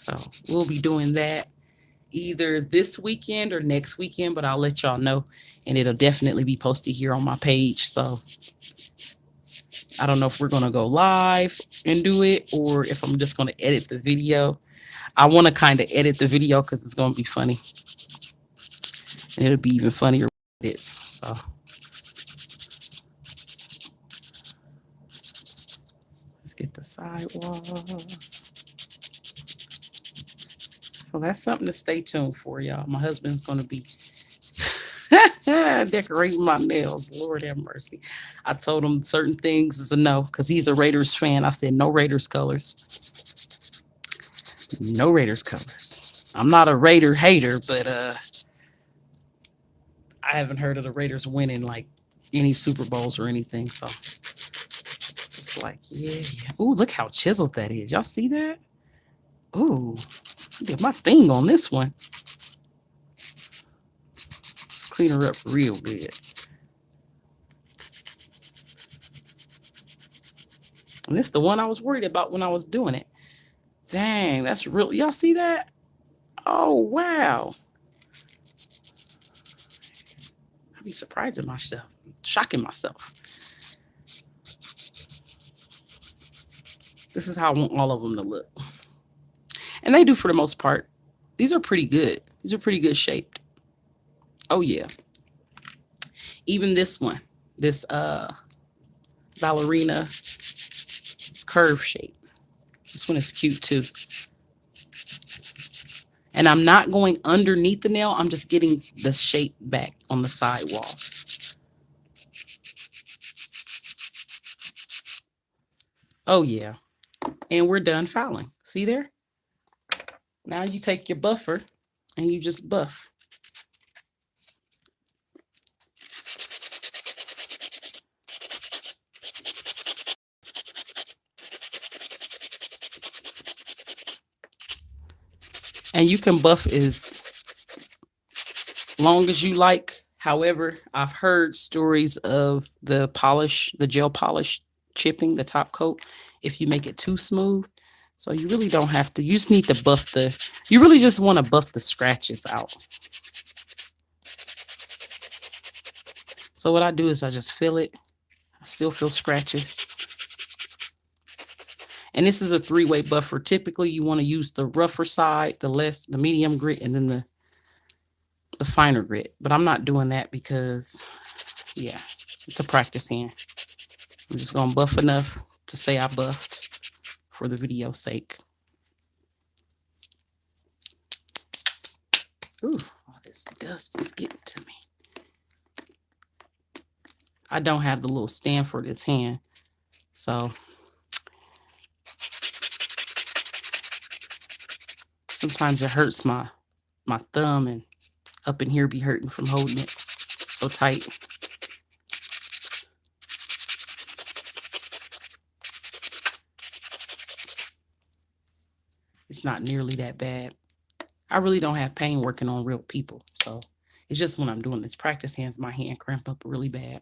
So we'll be doing that either this weekend or next weekend, but I'll let y'all know, and it'll definitely be posted here on my page. So I don't know if we're going to go live and do it, or if I'm just going to edit the video. I want to kind of edit the video because it's going to be funny, and it'll be even funnier with this. So let's get the sidewalls. So that's something to stay tuned for, y'all. My husband's going to be decorating my nails. Lord have mercy. I told him certain things is a no, because he's a Raiders fan. I said no Raiders colors. No Raiders colors. I'm not a Raider hater, but I haven't heard of the Raiders winning like any Super Bowls or anything. So it's like, yeah. Ooh, look how chiseled that is. Y'all see that? Ooh, get my thing on this one. Let's clean her up real good. And this is the one I was worried about when I was doing it. Dang, that's real. Y'all see that? Oh, wow. I'd be surprising myself, shocking myself. This is how I want all of them to look. And they do for the most part. These are pretty good. These are pretty good shaped. Oh yeah. Even this one, this ballerina curve shape. This one is cute too. And I'm not going underneath the nail. I'm just getting the shape back on the side wall. Oh yeah. And we're done filing. See there? Now you take your buffer and you just buff. And you can buff as long as you like. However, I've heard stories of the polish, the gel polish chipping the top coat if you make it too smooth. So you really don't have to. You just need to buff the, you really just want to buff the scratches out. So what I do is I just fill it. I still feel scratches. And this is a 3-way buffer. Typically, you want to use the rougher side, the medium grit, and then the finer grit. But I'm not doing that because, yeah, it's a practice hand. I'm just going to buff enough to say I buffed for the video's sake. Ooh, all this dust is getting to me. I don't have the little stand for this hand, so sometimes it hurts my thumb, and up in here be hurting from holding it so tight. It's not nearly that bad. I really don't have pain working on real people, so it's just when I'm doing this practice hands, my hand cramp up really bad.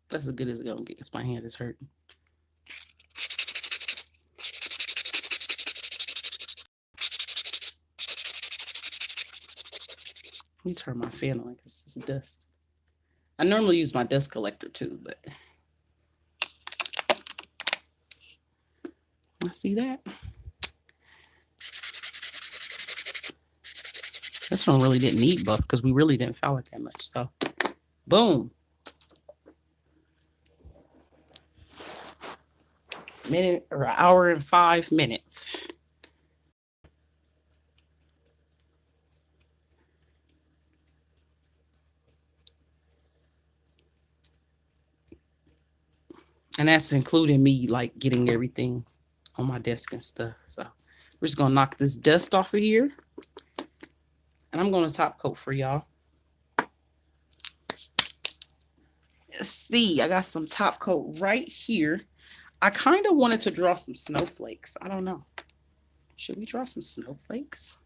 That's as good as it's gonna get because my hand is hurting. Let me turn my fan on because it's dust. I normally use my dust collector too, but I see that. This one really didn't need buff because we really didn't file it that much. So, boom. Minute or an hour and 5 minutes. And that's including me like getting everything on my desk and stuff. So we're just gonna knock this dust off of here. And I'm gonna top coat for y'all. Let's see, I got some top coat right here. I kind of wanted to draw some snowflakes. I don't know. Should we draw some snowflakes?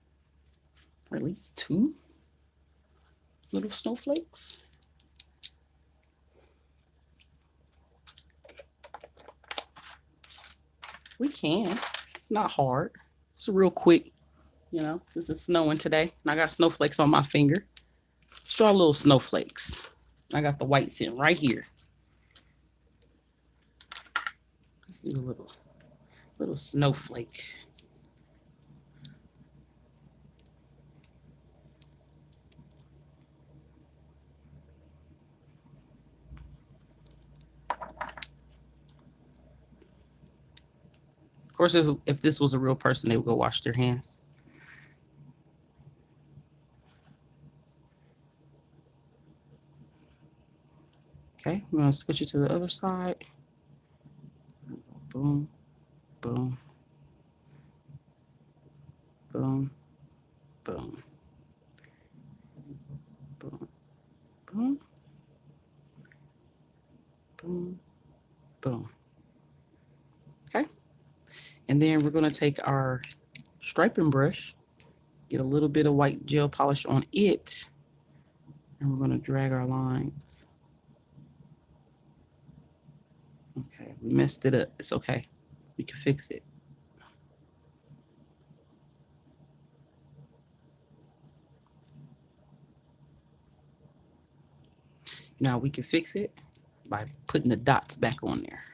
Or at least 2 little snowflakes? We can. It's not hard. It's real quick. You know, this is snowing today. And I got snowflakes on my finger. Let's draw little snowflakes. I got the white sitting right here. Let's do a little snowflake. Of course, if this was a real person, they would go wash their hands. Okay, I'm gonna switch it to the other side. Boom, boom, boom, boom. And then we're going to take our striping brush, get a little bit of white gel polish on it, and we're going to drag our lines. Okay, we messed it up. It's okay. We can fix it. Now we can fix it by putting the dots back on there.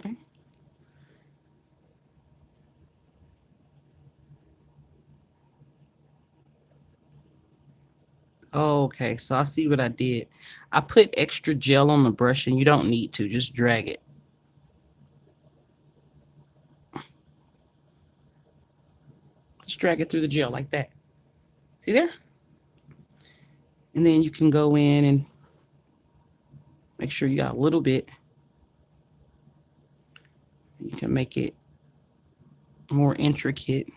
Okay. Okay, so I see what I did. I put extra gel on the brush, and you don't need to. Just drag it. Just drag it through the gel like that. See there? And then you can go in and make sure you got a little bit. You can make it more intricate.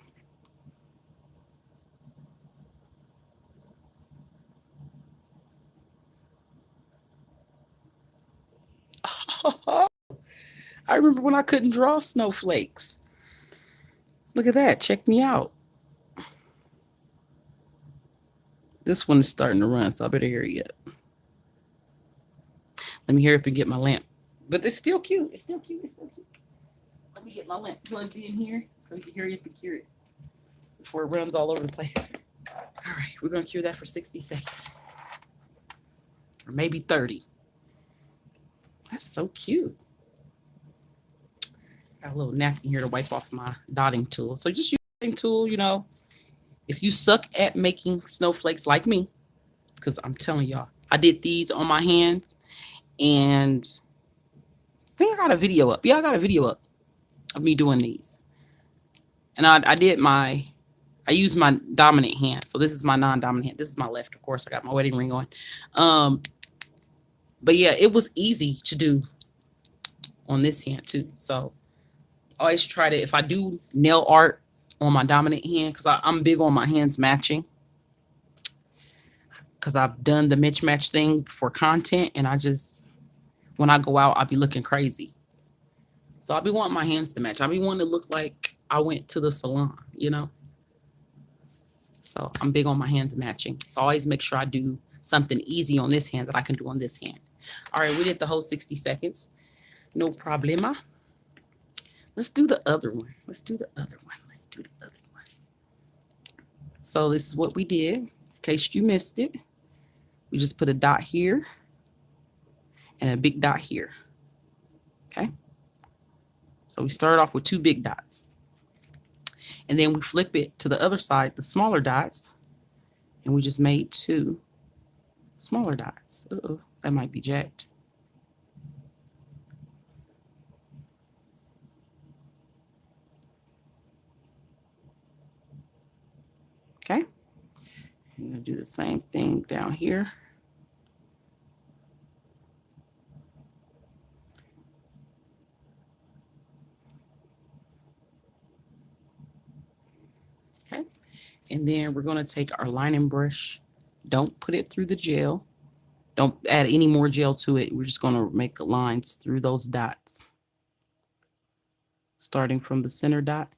I remember when I couldn't draw snowflakes. Look at that. Check me out. This one is starting to run, so I better hurry up. Let me hurry up and get my lamp. But it's still cute. It's still cute. It's still cute. Let me get my lamp plugged in here so we can hurry up and cure it before it runs all over the place. All right, we're going to cure that for 60 seconds. Or maybe 30. That's so cute. Got a little napkin here to wipe off my dotting tool. So just use a dotting tool, you know. If you suck at making snowflakes like me, because I'm telling y'all, I did these on my hands, and I think I got a video up. Yeah, I got a video up of me doing these. And I used my dominant hand. So this is my non-dominant hand. This is my left, of course. I got my wedding ring on. But yeah, it was easy to do on this hand too. So I always try to, if I do nail art on my dominant hand, because I'm big on my hands matching, because I've done the mismatch thing for content, and when I go out, I'll be looking crazy. So I'll be wanting my hands to match. I'll be wanting to look like I went to the salon, you know? So I'm big on my hands matching. So I always make sure I do something easy on this hand that I can do on this hand. All right, we did the whole 60 seconds. No problema. Let's do the other one. Let's do the other one. Let's do the other one. So this is what we did. In case you missed it, we just put a dot here and a big dot here. Okay. So we started off with two big dots. And then we flip it to the other side, the smaller dots, and we just made two smaller dots. Uh-oh, that might be jacked. Okay. I'm going to do the same thing down here. Okay. And then we're going to take our lining brush. Don't put it through the gel. Don't add any more gel to it. We're just going to make lines through those dots, starting from the center dot.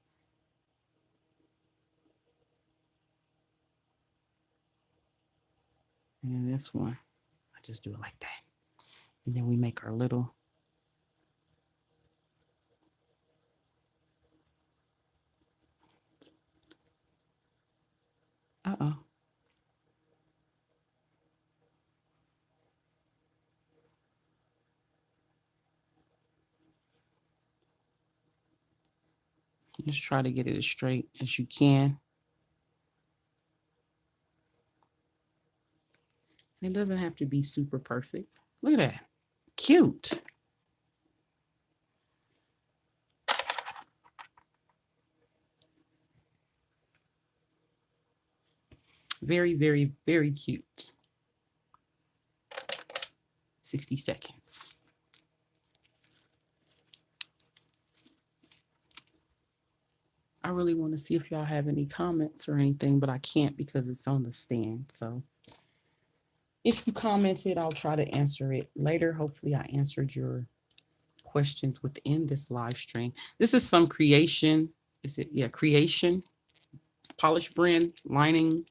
And this one, I just do it like that. And then we make our little uh-oh. Just try to get it as straight as you can. It doesn't have to be super perfect. Look at that. Cute. Very, very, very cute. 60 seconds. I really want to see if y'all have any comments or anything, but I can't because it's on the stand. So if you commented, I'll try to answer it later. Hopefully I answered your questions within this live stream. This is some creation. Is it? Yeah, creation. Polish brand lining.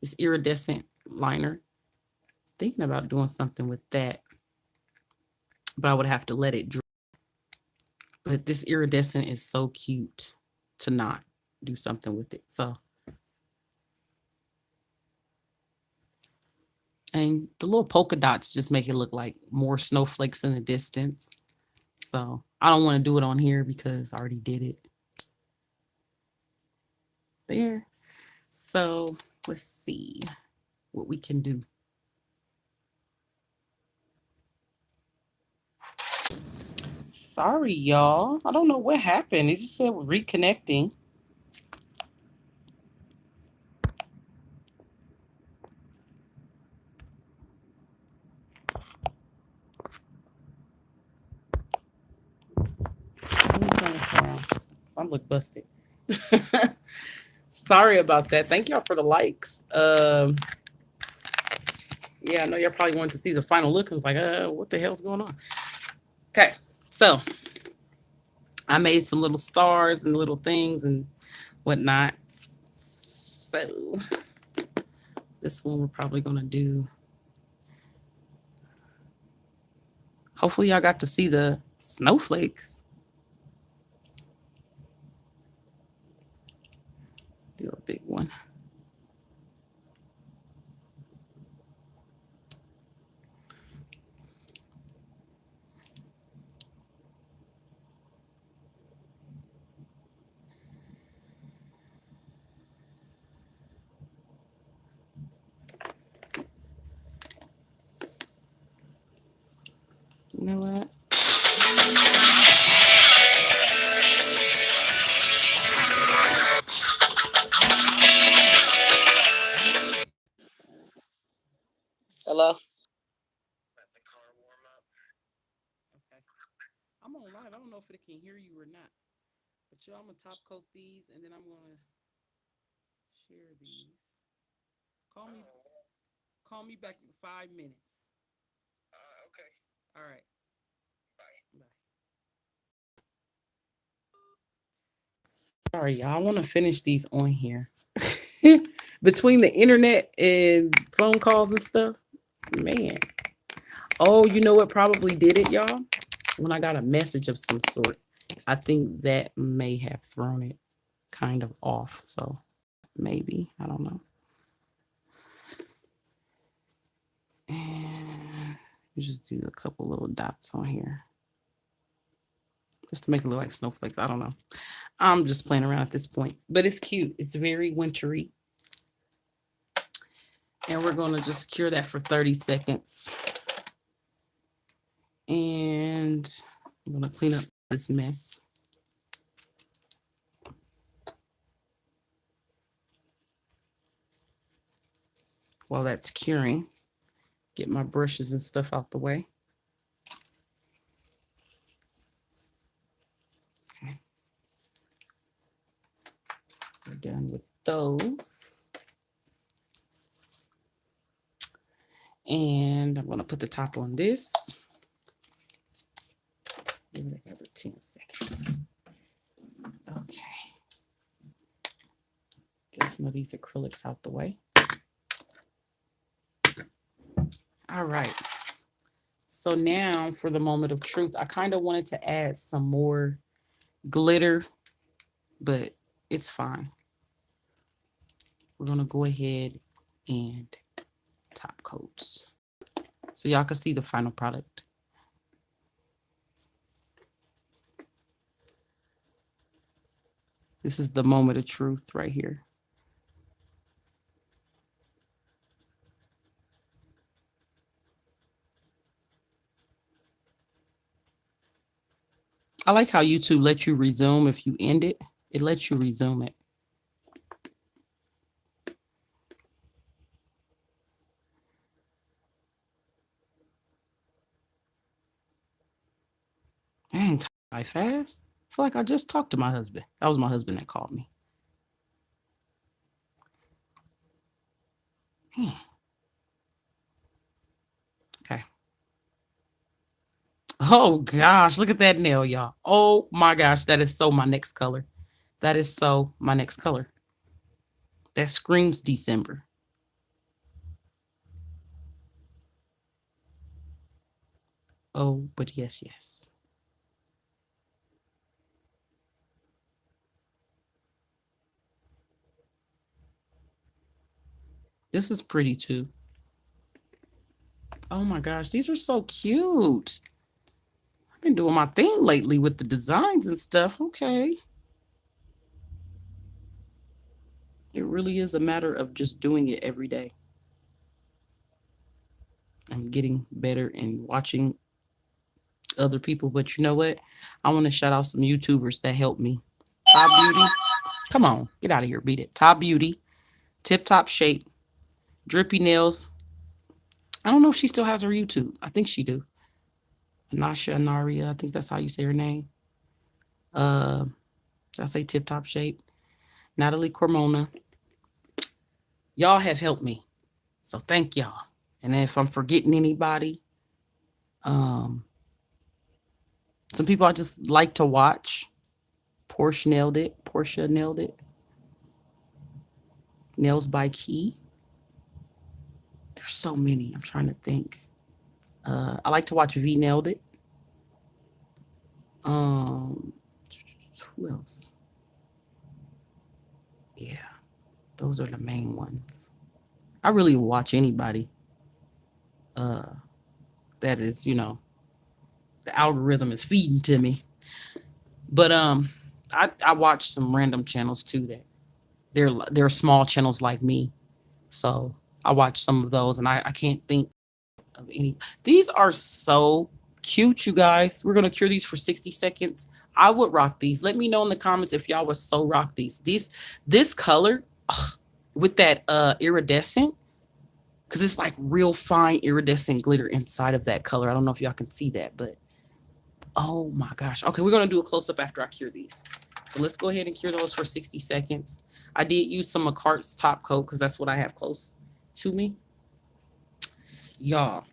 This iridescent liner. Thinking about doing something with that, but I would have to let it dry. But this iridescent is so cute to not do something with it. So, and the little polka dots just make it look like more snowflakes in the distance. So I don't want to do it on here because I already did it there. So let's see what we can do. Sorry, y'all. I don't know what happened. It just said we're reconnecting. I look busted. Sorry about that. Thank y'all for the likes. Yeah, I know y'all probably wanted to see the final look. I was like, what the hell's going on? Okay, so I made some little stars and little things and whatnot. So this one we're probably gonna do. Hopefully y'all got to see the snowflakes. Do a big one. You know what? Hello? Okay. I'm on live. I don't know if it can hear you or not. But y'all, I'm gonna top coat these and then I'm gonna share these. Call me call me back in 5 minutes. Okay. All right. Bye. Sorry, y'all. I want to finish these on here. Between the internet and phone calls and stuff, man. Oh, you know what probably did it, y'all? When I got a message of some sort. I think that may have thrown it kind of off. So maybe, I don't know. And you just do a couple little dots on here. Just to make it look like snowflakes. I don't know. I'm just playing around at this point. But it's cute. It's very wintry. And we're going to just cure that for 30 seconds. And I'm going to clean up this mess. While that's curing, get my brushes and stuff out the way. Okay. We're done with those. And I'm going to put the top on this. Give it another 10 seconds. Okay. Get some of these acrylics out the way. All right. So now for the moment of truth, I kind of wanted to add some more glitter, but it's fine. We're going to go ahead and top coats so y'all can see the final product. This is the moment of truth right here. I like how YouTube lets you resume if you end it. It lets you resume it. Dang, I fast. I feel like I just talked to my husband. That was my husband that called me. Okay. Oh gosh, look at that nail, y'all. Oh my gosh, that is so my next color. That is so my next color. That screams December. Oh, but yes, yes. This is pretty too. Oh my gosh, these are so cute. I've been doing my thing lately with the designs and stuff. Okay. It really is a matter of just doing it every day. I'm getting better and watching other people. But you know what? I want to shout out some YouTubers that helped me. Top Beauty. Come on, get out of here. Beat it. Top Beauty. Tip Top Shape. Drippy Nails. I don't know if she still has her YouTube. I think she do. Anasha Anaria. I think that's how you say her name. Uh, I say Tip Top Shape. Natalie Cormona. Y'all have helped me. So thank y'all. And if I'm forgetting anybody, um, some people I just like to watch. Portia nailed it. Portia nailed it. Nails by Key. There's so many. I'm trying to think. I like to watch V nailed it. Um, who else? Yeah, those are the main ones. I really watch anybody. Uh, that is, the algorithm is feeding to me. But I watch some random channels too that they're small channels like me. So I watch some of those, and I can't think of any. These are so cute, you guys. We're gonna cure these for 60 seconds. I would rock these. Let me know in the comments if y'all would so rock these. This color with that iridescent, because it's like real fine iridescent glitter inside of that color. I don't know if y'all can see that, but oh my gosh. Okay, we're gonna do a close-up after I cure these. So let's go ahead and cure those for 60 seconds. I did use some McCart's top coat because that's what I have close to me. Y'all,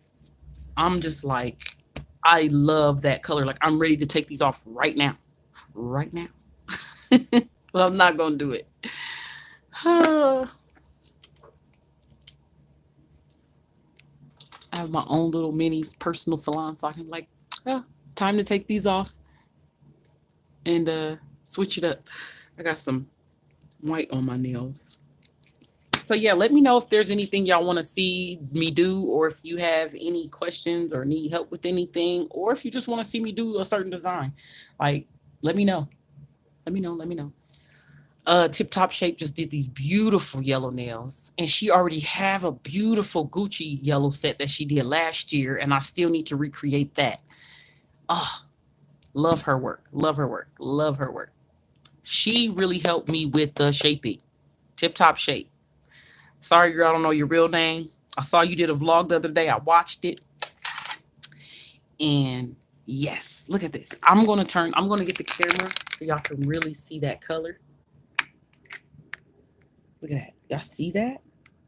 I'm just like, I love that color. Like, I'm ready to take these off right now. Right now. But I'm not going to do it. I have my own little mini personal salon, so I can like, time to take these off and switch it up. I got some white on my nails. So yeah, let me know if there's anything y'all want to see me do, or if you have any questions or need help with anything, or if you just want to see me do a certain design. Like, let me know. Let me know. Let me know. Tip Top Shape just did these beautiful yellow nails, and she already have a beautiful Gucci yellow set that she did last year, and I still need to recreate that. Oh, love her work. Love her work. Love her work. She really helped me with the shaping. Tip Top Shape. Sorry, girl, I don't know your real name. I saw you did a vlog the other day. I watched it. And yes, look at this. I'm going to get the camera so y'all can really see that color. Look at that. Y'all see that?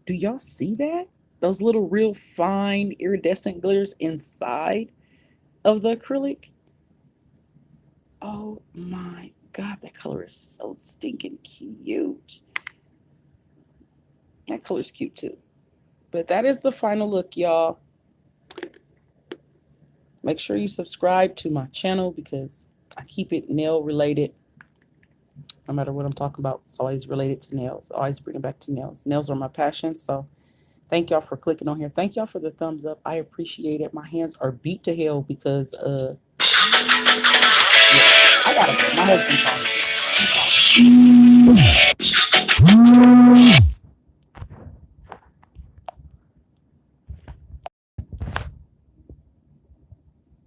Do y'all see that? Those little real fine iridescent glitters inside of the acrylic. Oh my God, that color is so stinking cute. That color's cute too. But that is the final look, y'all. Make sure you subscribe to my channel because I keep it nail related. No matter what I'm talking about, it's always related to nails. I always bring it back to nails. Nails are my passion. So thank y'all for clicking on here. Thank y'all for the thumbs up. I appreciate it. My hands are beat to hell because yeah, I got it. My husband called.